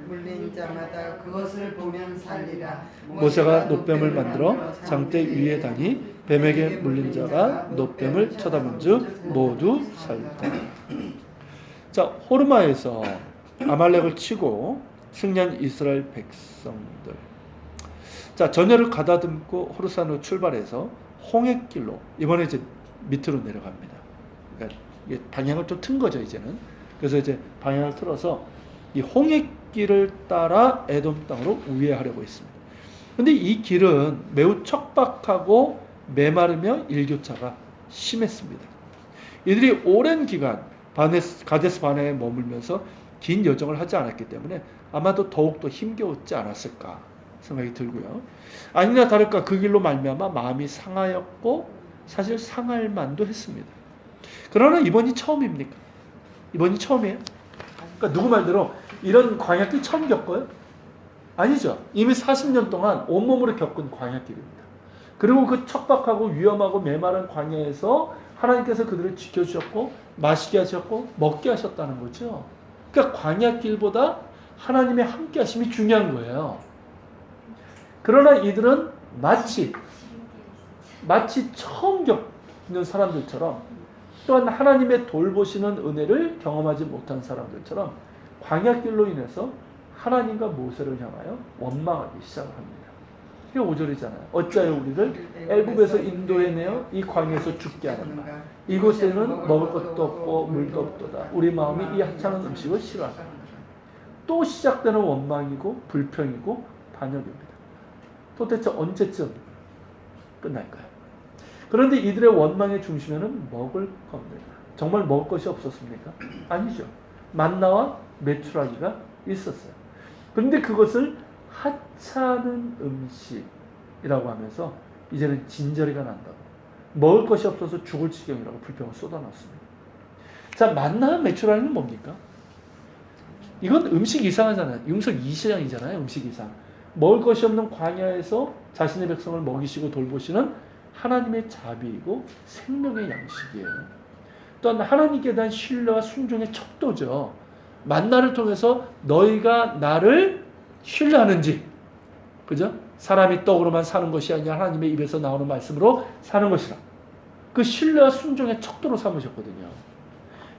자마다 그것을 보면 살리라. 모세가 놋뱀을 만들어 장대 위에 다니 뱀에게 물린 자가 놋뱀을 쳐다본즉 모두 살다. 자, 호르마에서 아말렉을 치고 승리한 이스라엘 백성들. 자, 전열을 가다듬고 호르산으로 출발해서 홍해길로 이번에 이제 밑으로 내려갑니다. 그러니까 이게 방향을 좀 튼 거죠, 이제는. 그래서 이제 방향을 틀어서 이 홍해길을 따라 에돔 땅으로 우회하려고 했습니다. 근데 이 길은 매우 척박하고 메마르며 일교차가 심했습니다. 이들이 오랜 기간 가데스 바네에 머물면서 긴 여정을 하지 않았기 때문에 아마도 더욱더 힘겨웠지 않았을까 생각이 들고요. 아니나 다를까 그 길로 말미암아 마음이 상하였고 사실 상할 만도 했습니다. 그러나 이번이 처음입니까? 이번이 처음이에요? 그러니까 누구 말대로 이런 광야길 처음 겪어요? 아니죠. 이미 40년 동안 온몸으로 겪은 광야길입니다. 그리고 그 척박하고 위험하고 메마른 광야에서 하나님께서 그들을 지켜주셨고 마시게 하셨고 먹게 하셨다는 거죠. 그러니까 광야길보다 하나님의 함께 하심이 중요한 거예요. 그러나 이들은 마치 처음 겪는 사람들처럼 또한 하나님의 돌보시는 은혜를 경험하지 못한 사람들처럼 광야길로 인해서 하나님과 모세를 향하여 원망하기 시작을 합니다. 이게 5절이잖아요. 어찌하여 우리를 애굽에서 인도해내어 이 광야에서 죽게 하는가. 이곳에는 먹을 것도 없고 물도 없도다. 우리 마음이 이 하찮은 음식을 싫어한다. 또 시작되는 원망이고 불평이고 반역입니다. 도대체 언제쯤 끝날까요? 그런데 이들의 원망의 중심에는 먹을 겁니다. 정말 먹을 것이 없었습니까? 아니죠. 만나와 메추라기가 있었어요. 그런데 그것을 하찮은 음식이라고 하면서 이제는 진저리가 난다고. 먹을 것이 없어서 죽을 지경이라고 불평을 쏟아놨습니다. 자, 만나와 메추라기는 뭡니까? 이건 음식 이상하잖아요. 음식 이상이잖아요. 음식 이상. 먹을 것이 없는 광야에서 자신의 백성을 먹이시고 돌보시는 하나님의 자비이고 생명의 양식이에요. 또한 하나님께 대한 신뢰와 순종의 척도죠. 만나를 통해서 너희가 나를 신뢰하는지, 그죠? 사람이 떡으로만 사는 것이 아니라 하나님의 입에서 나오는 말씀으로 사는 것이라. 그 신뢰와 순종의 척도로 삼으셨거든요.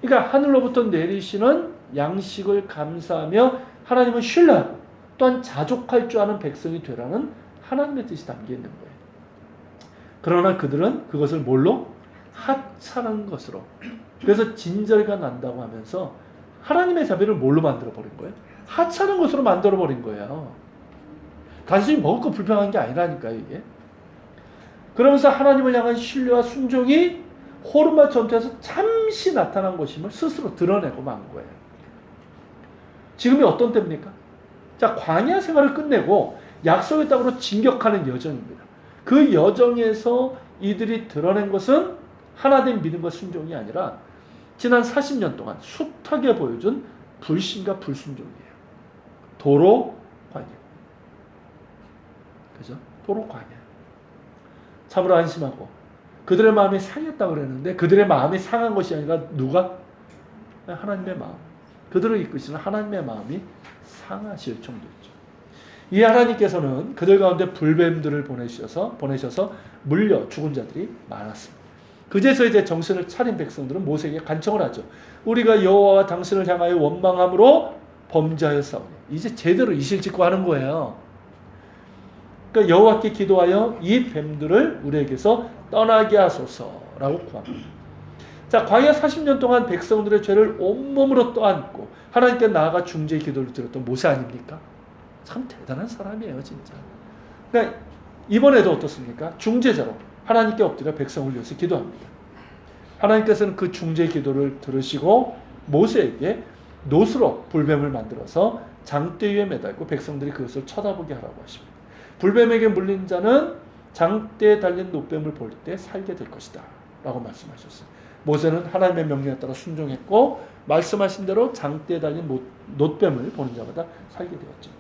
그러니까 하늘로부터 내리시는 양식을 감사하며 하나님을 신뢰하고 또한 자족할 줄 아는 백성이 되라는 하나님의 뜻이 담겨 있는 거예요. 그러나 그들은 그것을 뭘로? 하찮은 것으로. 그래서 진절가 난다고 하면서 하나님의 자비를 뭘로 만들어버린 거예요? 하찮은 것으로 만들어버린 거예요. 단순히 먹을 거 불평한 게 아니라니까요, 이게. 그러면서 하나님을 향한 신뢰와 순종이 호르마 전투에서 잠시 나타난 것임을 스스로 드러내고 만 거예요. 지금이 어떤 때입니까? 자, 광야 생활을 끝내고 약속의 땅으로 진격하는 여정입니다. 그 여정에서 이들이 드러낸 것은 하나된 믿음과 순종이 아니라 지난 40년 동안 숱하게 보여준 불신과 불순종이에요. 도로 광야. 그죠? 도로 광야. 참으로 안심하고 그들의 마음이 상했다고 그랬는데 그들의 마음이 상한 것이 아니라 누가? 하나님의 마음. 그들을 이끄시는 하나님의 마음이 상하실 정도였죠. 이 하나님께서는 그들 가운데 불뱀들을 보내셔서 물려 죽은 자들이 많았습니다. 그제서 이제 정신을 차린 백성들은 모세에게 간청을 하죠. 우리가 여호와와 당신을 향하여 원망함으로 범죄하였사오니. 이제 제대로 이실직고 하는 거예요. 그러니까 여호와께 기도하여 이 뱀들을 우리에게서 떠나게 하소서라고 구합니다. 자, 광야 40년 동안 백성들의 죄를 온몸으로 떠안고 하나님께 나아가 중재의 기도를 드렸던 모세 아닙니까? 참 대단한 사람이에요, 진짜. 그러니까 이번에도 어떻습니까? 중재자로 하나님께 엎드려 백성을 위해서 기도합니다. 하나님께서는 그 중재의 기도를 들으시고 모세에게 놋으로 불뱀을 만들어서 장대 위에 매달고 백성들이 그것을 쳐다보게 하라고 하십니다. 불뱀에게 물린 자는 장대에 달린 놋뱀을 볼 때 살게 될 것이다 라고 말씀하셨어요. 모세는 하나님의 명령에 따라 순종했고 말씀하신 대로 장대에 달린 놋뱀을 보는 자마다 살게 되었죠.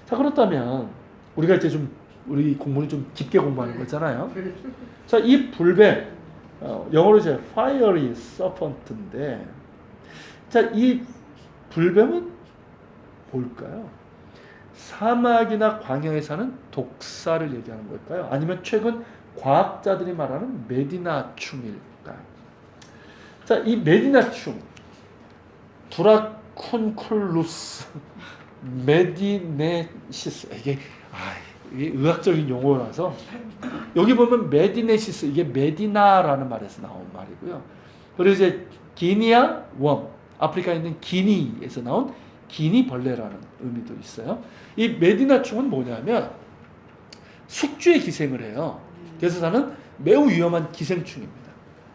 자, 그렇다면 우리가 이제 우리 공부는 좀 깊게 공부하는 거잖아요. 자, 이 불뱀, 영어로 이제 fiery serpent인데, 자, 이 불뱀은 뭘까요? 사막이나 광야에 사는 독사를 얘기하는 걸까요? 아니면 최근 과학자들이 말하는 메디나충일까요? 자, 이 메디나충, 두라쿤쿨루스, 메디네시스, 이게 의학적인 용어라서 여기 보면 메디네시스, 이게 메디나라는 말에서 나온 말이고요. 그리고 이제 기니아 웜, 아프리카에 있는 기니에서 나온 기니 벌레라는 의미도 있어요. 이 메디나충은 뭐냐면 숙주에 기생을 해요. 그래서 사는 매우 위험한 기생충입니다.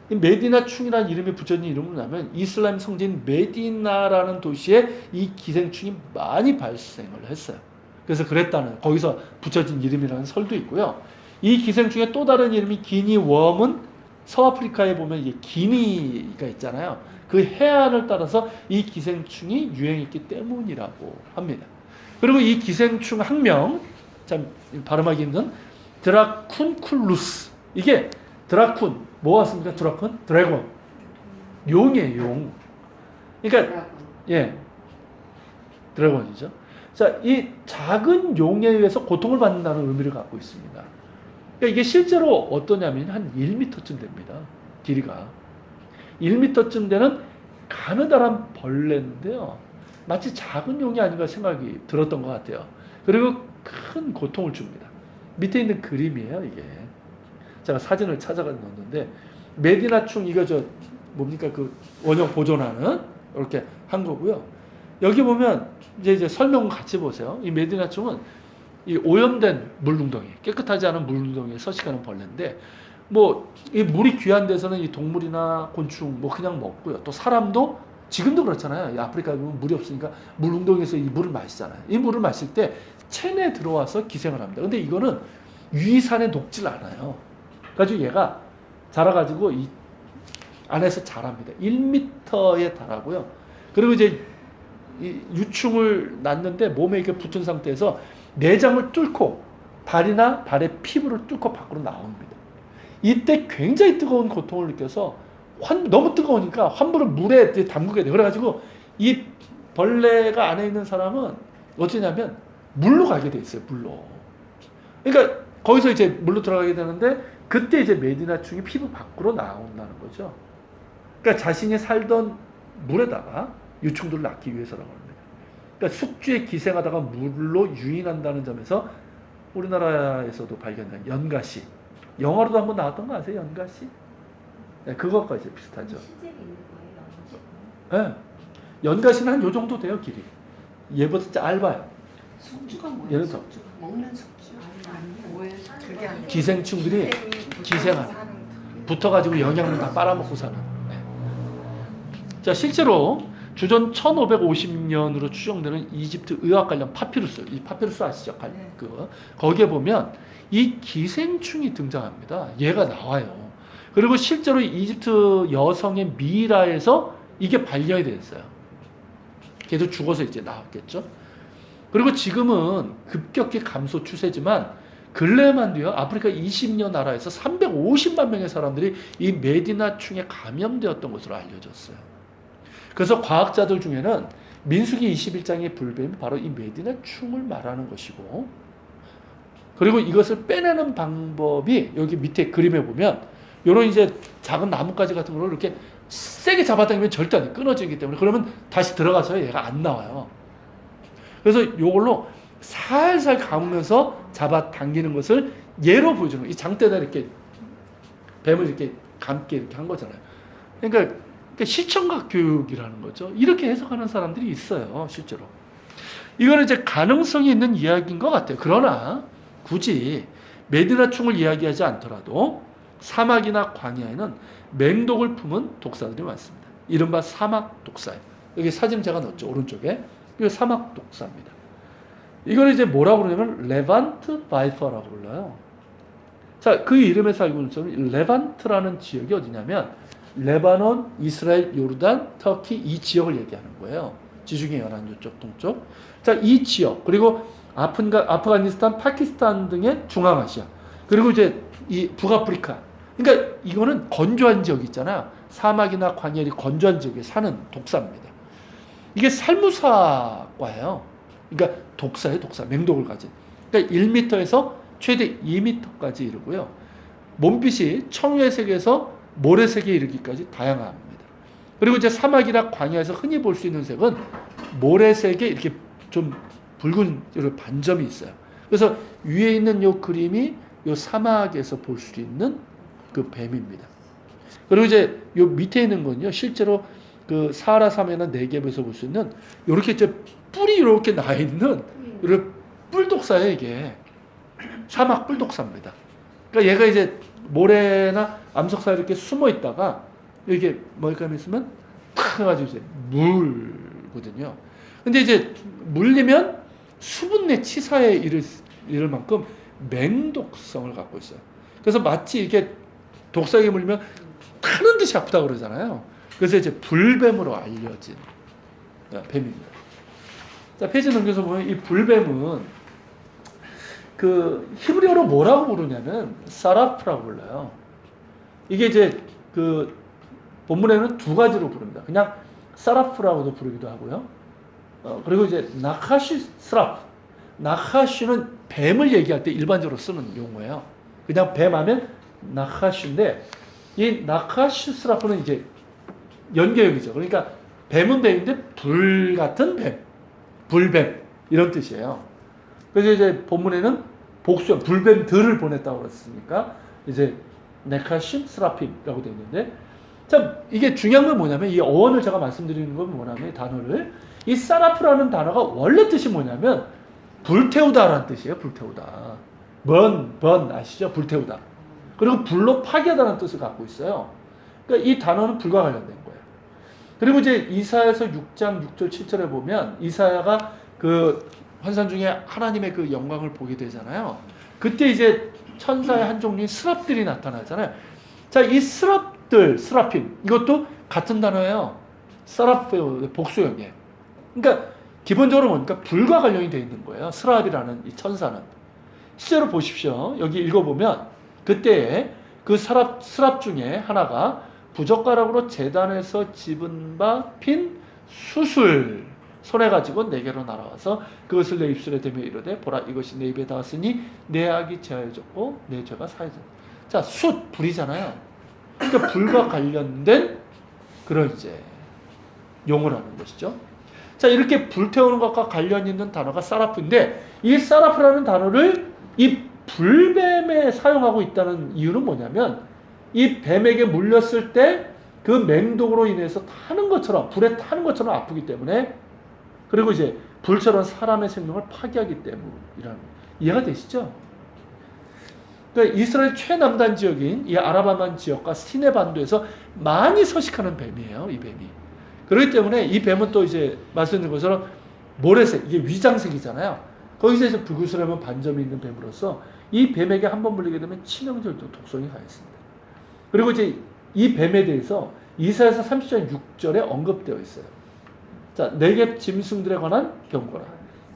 이 메디나충이라는 이름이 붙여진 이름은 뭐냐면 이슬람 성지인 메디나라는 도시에 이 기생충이 많이 발생을 했어요. 그래서 그랬다는, 거기서 붙여진 이름이라는 설도 있고요. 이 기생충의 또 다른 이름이 기니웜은 서아프리카에 보면 이게 기니가 있잖아요. 그 해안을 따라서 이 기생충이 유행했기 때문이라고 합니다. 그리고 이 기생충 학명, 참 발음하기 힘든 드라쿤쿨루스. 이게 드라쿤, 뭐 같습니까? 드라쿤? 드래곤. 용이에요, 용. 그러니까, 예. 드래곤이죠. 자, 이 작은 용에 의해서 고통을 받는다는 의미를 갖고 있습니다. 그러니까 이게 실제로 어떠냐면 한 1m쯤 됩니다. 길이가. 1m쯤 되는 가느다란 벌레인데요. 마치 작은 용이 아닌가 생각이 들었던 것 같아요. 그리고 큰 고통을 줍니다. 밑에 있는 그림이에요, 이게. 제가 사진을 찾아가 넣었는데, 메디나충, 이거 뭡니까? 그 원형 보존하는, 이렇게 한 거고요. 여기 보면, 이제 설명을 같이 보세요. 이 메디나충은 이 오염된 물웅덩이, 깨끗하지 않은 물웅덩이에 서식하는 벌레인데, 이 물이 귀한 데서는 이 동물이나 곤충 그냥 먹고요. 또 사람도 지금도 그렇잖아요. 이 아프리카에 보면 물이 없으니까 물웅덩이에서 이 물을 마시잖아요. 이 물을 마실 때 체내에 들어와서 기생을 합니다. 근데 이거는 위산에 녹질 않아요. 그래가지고 얘가 자라가지고 이 안에서 자랍니다. 1m에 달하고요. 그리고 이제 이 유충을 낳는데 몸에 이렇게 붙은 상태에서 내장을 뚫고 발이나 발의 피부를 뚫고 밖으로 나옵니다. 이때 굉장히 뜨거운 고통을 느껴서 너무 뜨거우니까 환부를 물에 담그게 돼요. 그래가지고 이 벌레가 안에 있는 사람은 어쩌냐면 물로 가게 돼 있어요. 물로. 그러니까 거기서 이제 물로 들어가게 되는데 그때 이제 메디나충이 피부 밖으로 나온다는 거죠. 그러니까 자신이 살던 물에다가 유충들을 낳기 위해서라고 합니다. 그러니까 숙주에 기생하다가 물로 유인한다는 점에서 우리나라에서도 발견된 연가시. 영화로도 한번 나왔던 거 아세요? 연가시? 네, 그것과 이제 비슷하죠. 실제로 있는 거예요? 네. 연가시는 한 요 정도 돼요, 길이. 얘보다 짧아요. 숙주가 뭐예요? 얘는 더. 숙주. 먹는 숙주? 아니, 뭐예요? 그게 아니라 기생충들이 기생하는. 사는 붙어가지고 영양분 다 빨아먹고 사는. 네. 자, 실제로 주전 1550년으로 추정되는 이집트 의학 관련 파피루스, 이 파피루스 아시죠? 네. 거기에 보면 이 기생충이 등장합니다. 얘가 나와요. 그리고 실제로 이집트 여성의 미이라에서 이게 발견이 됐어요. 걔도 죽어서 이제 나왔겠죠. 그리고 지금은 급격히 감소 추세지만 근래만도요, 아프리카 20여 나라에서 350만 명의 사람들이 이 메디나충에 감염되었던 것으로 알려졌어요. 그래서 과학자들 중에는 민수기 21장의 불뱀이 바로 이 메디나충을 말하는 것이고, 그리고 이것을 빼내는 방법이 여기 밑에 그림에 보면 요런 이제 작은 나뭇가지 같은 걸 이렇게 세게 잡아당기면 절대 안 끊어지기 때문에, 그러면 다시 들어가서 얘가 안 나와요. 그래서 요걸로 살살 감으면서 잡아당기는 것을 예로 보여주는 거예요. 이 장대에다 이렇게 뱀을 이렇게 감게 이렇게 한 거잖아요. 그러니까 시청각 교육이라는 거죠. 이렇게 해석하는 사람들이 있어요, 실제로. 이거는 이제 가능성이 있는 이야기인 것 같아요. 그러나 굳이 메디나충을 이야기하지 않더라도 사막이나 광야에는 맹독을 품은 독사들이 많습니다. 이른바 사막 독사예요. 여기 사진 제가 넣었죠, 오른쪽에. 이거 사막 독사입니다. 이걸 이제 뭐라고 그러냐면 레반트 바이퍼라고 불러요. 자, 그 이름에서 알고 있는 것처럼 레반트라는 지역이 어디냐면 레바논, 이스라엘, 요르단, 터키 이 지역을 얘기하는 거예요. 지중해 연안 이쪽 동쪽. 자, 이 지역, 그리고 아프가니스탄, 파키스탄 등의 중앙아시아, 그리고 이제 이 북아프리카. 그러니까 이거는 건조한 지역 있잖아요. 사막이나 광야리 건조한 지역에 사는 독사입니다. 이게 살무사과예요. 그러니까 독사예요, 독사. 맹독을 가진. 그러니까 1m에서 최대 2m까지 이르고요. 몸빛이 청회색에서 모래색에 이르기까지 다양합니다. 그리고 이제 사막이나 광야에서 흔히 볼 수 있는 색은 모래색에 이렇게 좀 붉은 이런 반점이 있어요. 그래서 위에 있는 요 그림이 요 사막에서 볼 수 있는 그 뱀입니다. 그리고 이제 요 밑에 있는 건요, 실제로 그 사하라 사막이나 네겝에서 볼 수 있는 요렇게 이제 뿔이 이렇게 나 있는 이런 뿔독사예요, 이게. 사막 뿔독사입니다. 그러니까 얘가 이제 모래나 암석 사이에 이렇게 숨어 있다가 이렇게 머리감이 있으면 탁 해가지고 이제 물거든요. 근데 이제 물리면 수분 내 치사에 이를 만큼 맹독성을 갖고 있어요. 그래서 마치 이렇게 독사에게 물리면 타는 듯이 아프다고 그러잖아요. 그래서 이제 불뱀으로 알려진 뱀입니다. 자, 페이지 넘겨서 보면 이 불뱀은 그 히브리어로 뭐라고 부르냐면 사라프라고 불러요. 이게 이제 그 본문에는 두 가지로 부릅니다. 그냥 사라프라고도 부르기도 하고요. 그리고 이제 나카시 스라프. 나카시는 뱀을 얘기할 때 일반적으로 쓰는 용어예요. 그냥 뱀 하면 나카시인데 이 나카시 스라프는 이제 연계형이죠. 그러니까 뱀은 뱀인데 불 같은 뱀, 불뱀 이런 뜻이에요. 그래서 이제 본문에는 복수형 불뱀들을 보냈다고 그랬으니까 이제 네카심 스라핌이라고 되어 있는데, 참 이게 중요한 건 뭐냐면 이 어원을 제가 말씀드리는 건 뭐냐면 이 단어를 이 사라프라는 단어가 원래 뜻이 뭐냐면 불태우다라는 뜻이에요. 불태우다. 번 아시죠? 불태우다. 그리고 불로 파괴하다는 뜻을 갖고 있어요. 그러니까 이 단어는 불과 관련된 거예요. 그리고 이제 이사야서 6장 6절 7절에 보면 이사야가 그 환상 중에 하나님의 그 영광을 보게 되잖아요. 그때 이제 천사의 한 종류인 스랍들이 나타나잖아요. 자, 이 스랍들, 스라핌 이것도 같은 단어예요. 스랍 복수형이에요. 그러니까 기본적으로 보니까 불과 관련이 되어 있는 거예요. 스랍이라는 이 천사는. 실제로 보십시오. 여기 읽어보면 그때에 그 스랍 중에 하나가 부젓가락으로 제단에서 집은 바 핀 수술 손에 가지고 내게로 날아와서 그것을 내 입술에 대며 이르되 보라 이것이 내 입에 닿았으니 내 악이 제하여졌고 내 죄가 사해졌다. 자, 숫 불이잖아요. 그러니까 불과 관련된 그런 이제 용어라는 것이죠. 자, 이렇게 불태우는 것과 관련 있는 단어가 사라프인데 이 사라프라는 단어를 이 불뱀에 사용하고 있다는 이유는 뭐냐면 이 뱀에게 물렸을 때 그 맹독으로 인해서 타는 것처럼 불에 타는 것처럼 아프기 때문에, 그리고 이제 불처럼 사람의 생명을 파괴하기 때문이라는, 이해가 되시죠? 그러니까 이스라엘 최남단 지역인 이 아라바만 지역과 시내 반도에서 많이 서식하는 뱀이에요. 이 뱀이. 그렇기 때문에 이 뱀은 또 이제 말씀드린 것처럼 모래색, 이게 위장색이잖아요. 거기서 이제 불구스러운 반점이 있는 뱀으로서 이 뱀에게 한번 물리게 되면 치명적인 독성이 가했습니다. 그리고 이제 이 뱀에 대해서 이사야서 30장 6절에 언급되어 있어요. 자, 네겝 짐승들에 관한 경고라.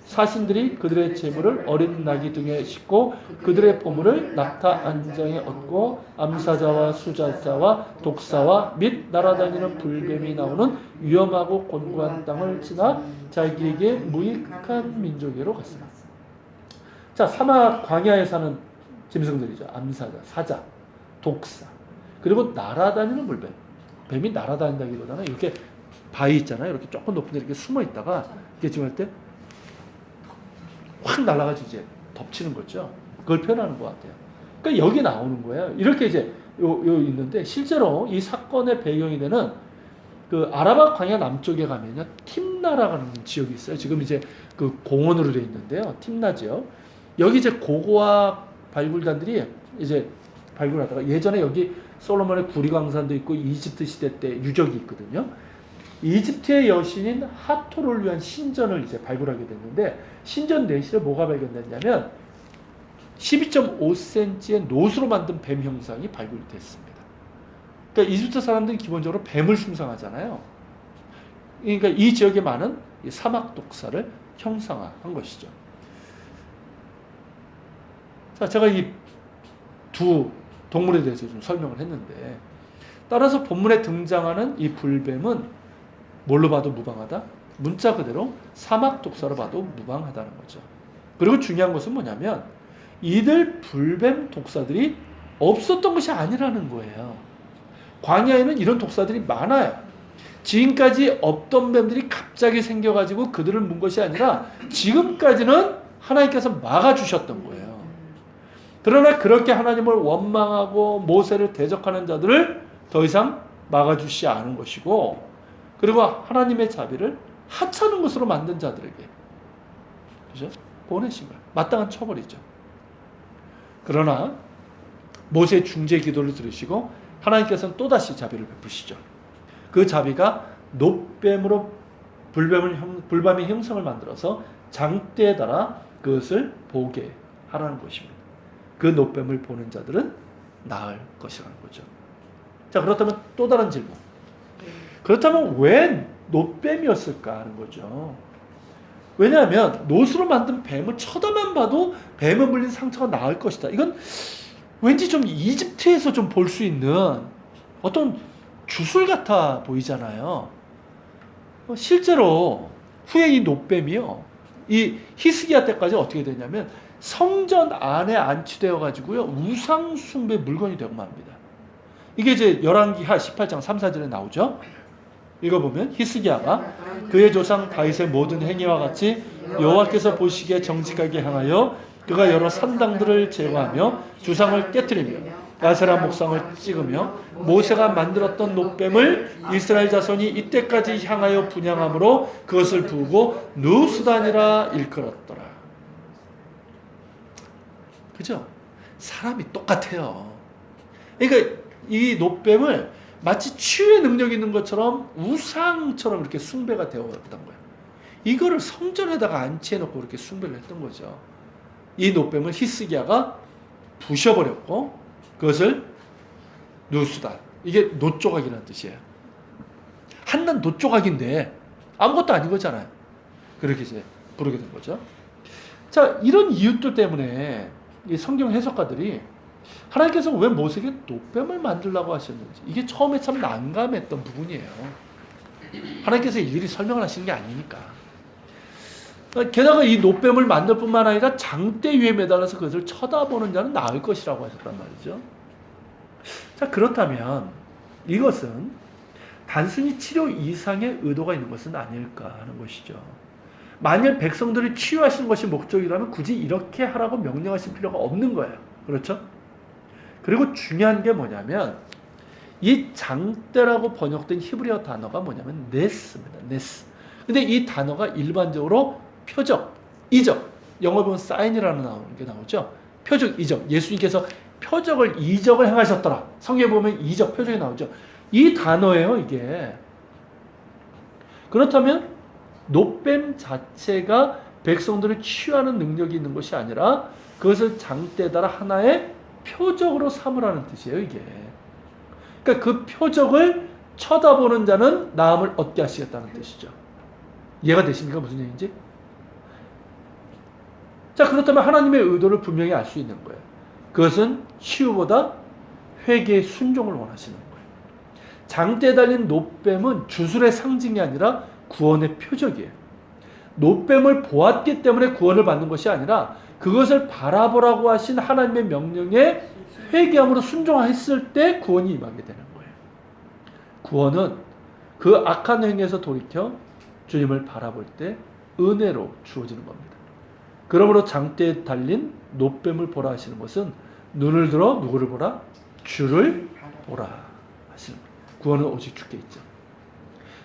사신들이 그들의 재물을 어린 나귀 등에 싣고 그들의 보물을 낙타 안장에 얻고 암사자와 수자자와 독사와 및 날아다니는 불뱀이 나오는 위험하고 곤고한 땅을 지나 자기에게 무익한 민족에로 갔습니다. 자, 사막 광야에 사는 짐승들이죠. 암사자, 사자, 독사, 그리고 날아다니는 불뱀. 뱀이 날아다닌다기보다는 이렇게 바위 있잖아요. 이렇게 조금 높은 데 이렇게 숨어 있다가 이렇게 지금 할 때 확 날아가지고 이제 덮치는 거죠. 그걸 표현하는 것 같아요. 그러니까 여기 나오는 거예요. 이렇게 이제 요 있는데 실제로 이 사건의 배경이 되는 그 아라바 광야 남쪽에 가면요, 팀나라라는 지역이 있어요. 지금 이제 그 공원으로 되어 있는데요. 팀나 지역. 여기 이제 고고학 발굴단들이 이제 발굴하다가 예전에 여기 솔로몬의 구리광산도 있고 이집트 시대 때 유적이 있거든요. 이집트의 여신인 하토를 위한 신전을 이제 발굴하게 됐는데 신전 내실에 뭐가 발견됐냐면 12.5cm의 노수로 만든 뱀 형상이 발굴됐습니다. 그러니까 이집트 사람들은 기본적으로 뱀을 숭상하잖아요. 그러니까 이 지역에 많은 이 사막 독사를 형상화한 것이죠. 자, 제가 이 두 동물에 대해서 좀 설명을 했는데, 따라서 본문에 등장하는 이 불뱀은 뭘로 봐도 무방하다? 문자 그대로 사막 독사로 봐도 무방하다는 거죠. 그리고 중요한 것은 뭐냐면 이들 불뱀 독사들이 없었던 것이 아니라는 거예요. 광야에는 이런 독사들이 많아요. 지금까지 없던 뱀들이 갑자기 생겨가지고 그들을 문 것이 아니라 지금까지는 하나님께서 막아주셨던 거예요. 그러나 그렇게 하나님을 원망하고 모세를 대적하는 자들을 더 이상 막아주시지 않은 것이고, 그리고 하나님의 자비를 하찮은 것으로 만든 자들에게, 그죠? 보내신 거예요. 마땅한 처벌이죠. 그러나 모세의 중재 기도를 들으시고 하나님께서는 또다시 자비를 베푸시죠. 그 자비가 노뱀으로 불뱀의 형상을 만들어서 장대에 달아 그것을 보게 하라는 것입니다. 그 노뱀을 보는 자들은 나을 것이라는 거죠. 자, 그렇다면 또 다른 질문. 그렇다면 왜 노뱀이었을까 하는 거죠. 왜냐하면 노수로 만든 뱀을 쳐다만 봐도 뱀에 물린 상처가 나을 것이다. 이건 왠지 좀 이집트에서 좀 볼 수 있는 어떤 주술 같아 보이잖아요. 실제로 후에 이 노뱀이요, 이 히스기야 때까지 어떻게 되냐면 성전 안에 안치되어 가지고요 우상 숭배 물건이 되고 맙니다. 이게 이제 열왕기하 18장 3, 4절에 나오죠. 읽어보면 히스기야가 그의 조상 다윗의 모든 행위와 같이 여호와께서 보시기에 정직하게 행하여 그가 여러 산당들을 제거하며 주상을 깨뜨리며 아세라 목상을 찍으며 모세가 만들었던 노뱀을 이스라엘 자손이 이때까지 향하여 분향함으로 그것을 부으고 누수단이라 일컬었더라. 그죠? 사람이 똑같아요. 그러니까 이 노뱀을 마치 치유의 능력이 있는 것처럼 우상처럼 이렇게 숭배가 되어왔던 거예요. 이거를 성전에다가 안치해놓고 이렇게 숭배를 했던 거죠. 이 노뱀을 히스기야가 부셔버렸고 그것을 누수단, 이게 노조각이라는 뜻이에요. 한낱 노조각인데 아무것도 아닌 거잖아요. 그렇게 이제 부르게 된 거죠. 자, 이런 이유들 때문에 이 성경 해석가들이 하나님께서 왜 모세에게 노뱀을 만들라고 하셨는지, 이게 처음에 참 난감했던 부분이에요. 하나님께서 일일이 설명을 하시는 게 아니니까. 게다가 이 노뱀을 만들 뿐만 아니라 장대 위에 매달려서 그것을 쳐다보는 자는 나을 것이라고 하셨단 말이죠. 자, 그렇다면 이것은 단순히 치료 이상의 의도가 있는 것은 아닐까 하는 것이죠. 만일 백성들을 치유하시는 것이 목적이라면 굳이 이렇게 하라고 명령하실 필요가 없는 거예요. 그렇죠? 그리고 중요한 게 뭐냐면 이 장대라고 번역된 히브리어 단어가 뭐냐면 네스입니다. 네스. 근데 이 단어가 일반적으로 표적, 이적, 영어 보면 사인이라는 게 나오죠. 표적, 이적. 예수님께서 표적을, 이적을 행하셨더라. 성경에 보면 이적, 표적이 나오죠. 이 단어예요, 이게. 그렇다면 노뱀 자체가 백성들을 치유하는 능력이 있는 것이 아니라 그것을 장대에 달아 하나의 표적으로 삼으라는 뜻이에요, 이게. 그러니까 그 표적을 쳐다보는 자는 나음을 얻게 하시겠다는 뜻이죠. 이해가 되십니까? 무슨 얘기인지? 자, 그렇다면 하나님의 의도를 분명히 알 수 있는 거예요. 그것은 치유보다 회개의 순종을 원하시는 거예요. 장대에 달린 노뱀은 주술의 상징이 아니라 구원의 표적이에요. 노뱀을 보았기 때문에 구원을 받는 것이 아니라 그것을 바라보라고 하신 하나님의 명령에 회개함으로 순종했을 때 구원이 임하게 되는 거예요. 구원은 그 악한 행위에서 돌이켜 주님을 바라볼 때 은혜로 주어지는 겁니다. 그러므로 장대에 달린 노뱀을 보라 하시는 것은 눈을 들어 누구를 보라? 주를 보라 하시는 거예요. 구원은 오직 주께 있죠.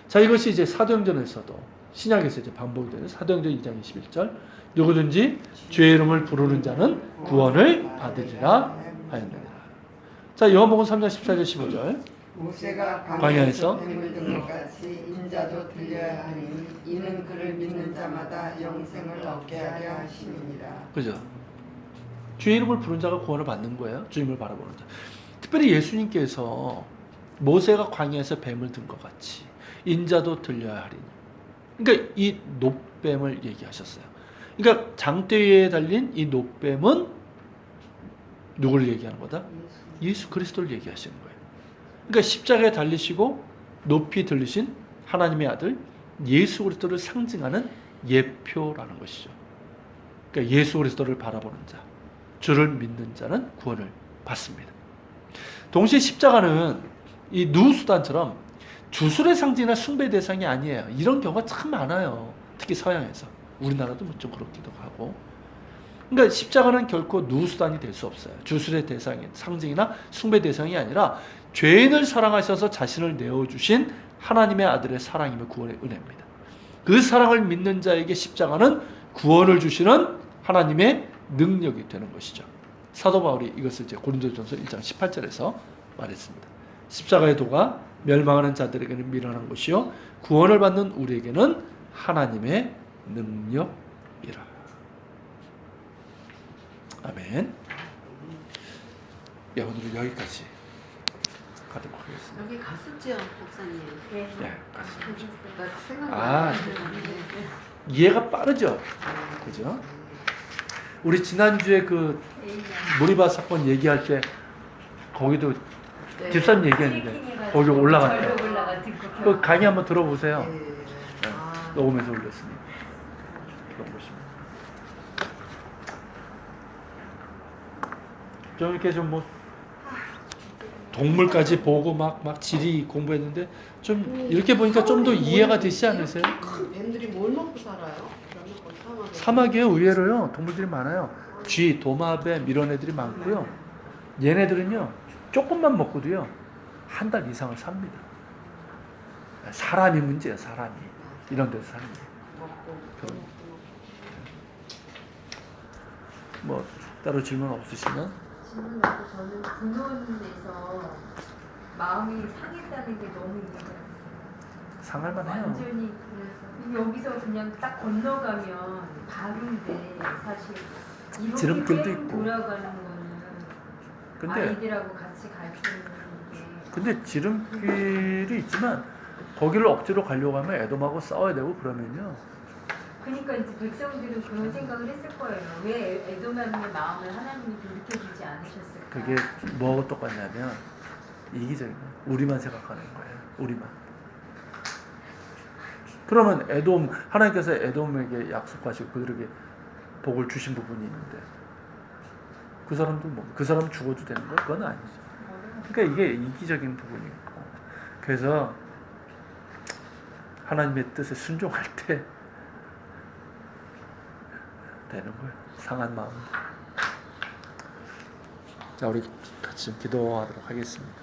자, 이것이 이제 사도행전에서도 신약에서 이제 반복이 되는 사도행전 2장 21절, 누구든지 주의 이름을 부르는 자는 구원을 받으리라 하였느니라. 자, 요한복음 3장 14절 15절. 모세가 광야에서 뱀을 든 것 같이 인자도 들려야 하니 이는 그를 믿는 자마다 영생을 얻게 하려 하심이니라. 그죠? 주의 이름을 부르는 자가 구원을 받는 거예요. 주님을 바라보는 자. 특별히 예수님께서 모세가 광야에서 뱀을 든 것 같이 인자도 들려야 하리니. 그러니까 이 노뱀을 얘기하셨어요. 그러니까 장대 위에 달린 이 노뱀은 누구를 얘기하는 거다? 예수 그리스도를 얘기하시는 거예요. 그러니까 십자가에 달리시고 높이 들리신 하나님의 아들 예수 그리스도를 상징하는 예표라는 것이죠. 그러니까 예수 그리스도를 바라보는 자, 주를 믿는 자는 구원을 받습니다. 동시에 십자가는 이 누수단처럼 주술의 상징이나 숭배 대상이 아니에요. 이런 경우가 참 많아요. 특히 서양에서. 우리나라도 좀 그렇기도 하고. 그러니까 십자가는 결코 누수단이 될 수 없어요. 주술의 대상인 상징이나 숭배 대상이 아니라 죄인을 사랑하셔서 자신을 내어주신 하나님의 아들의 사랑이며 구원의 은혜입니다. 그 사랑을 믿는 자에게 십자가는 구원을 주시는 하나님의 능력이 되는 것이죠. 사도 바울이 이것을 이제 고린도전서 1장 18절에서 말했습니다. 십자가의 도가 멸망하는 자들에게는 미련한 것이요 구원을 받는 우리에게는 하나님의 능력이라. 아멘. 예, 오늘은 여기까지 가도록 하겠습니다. 여기 갔었죠, 목사님. 네. 예, 가겠습니다. 나 생각 아, 안 이해가 빠르죠? 그죠? 우리 지난주에 그 무리바 사건 얘기할 때 거기도 네. 집사님 얘기했는데 거기 올라갔대요. 그 강의 한번 들어보세요. 예. 아. 녹음해서 올렸으니 들어보시면 좀 이렇게 좀 뭐 동물까지 보고 막 지리 공부했는데 좀 이렇게 보니까 좀 더 이해가 되시지 않으세요? 큰 뱀들이 뭘 먹고 살아요? 그러면 거기 사막에. 사막에 의외로요 동물들이 많아요. 쥐, 도마뱀 이런 애들이 많고요. 얘네들은요 조금만 먹고도요 한 달 이상을 삽니다. 사람이 문제예요. 사람이 이런 데서 사는 게. 먹고. 뭐 따로 질문 없으시면 질문 없고 저는 군원에서 마음이 상했다는 게 너무 이해가 안 돼요. 상할 만해요. 완전히 그래서 여기서 그냥 딱 건너가면 바로인데 사실 이렇게 지름길도 뺑 있고. 돌아가는 거는 근데 아이들하고 같이 갈 수 있는 게 근데 지름길이 있지만 거기를 억지로 가려고 하면 에돔하고 싸워야 되고 그러면요. 그러니까 이제 백성들은 그런 생각을 했을 거예요. 왜 에돔하는 마음을 하나님이 돌이켜주지 않으셨을까? 그게 뭐하고 똑같냐면 이기적인 거예요. 우리만 생각하는 거예요. 우리만. 그러면 에돔 하나님께서 에돔에게 약속하시고 그들에게 복을 주신 부분이 있는데 그 사람도 뭐 그 사람 죽어도 되는 거 그건 아니죠. 그러니까 이게 이기적인 부분이고 그래서 하나님의 뜻에 순종할 때 되는 거예요. 상한 마음. 자, 우리 같이 좀 기도하도록 하겠습니다.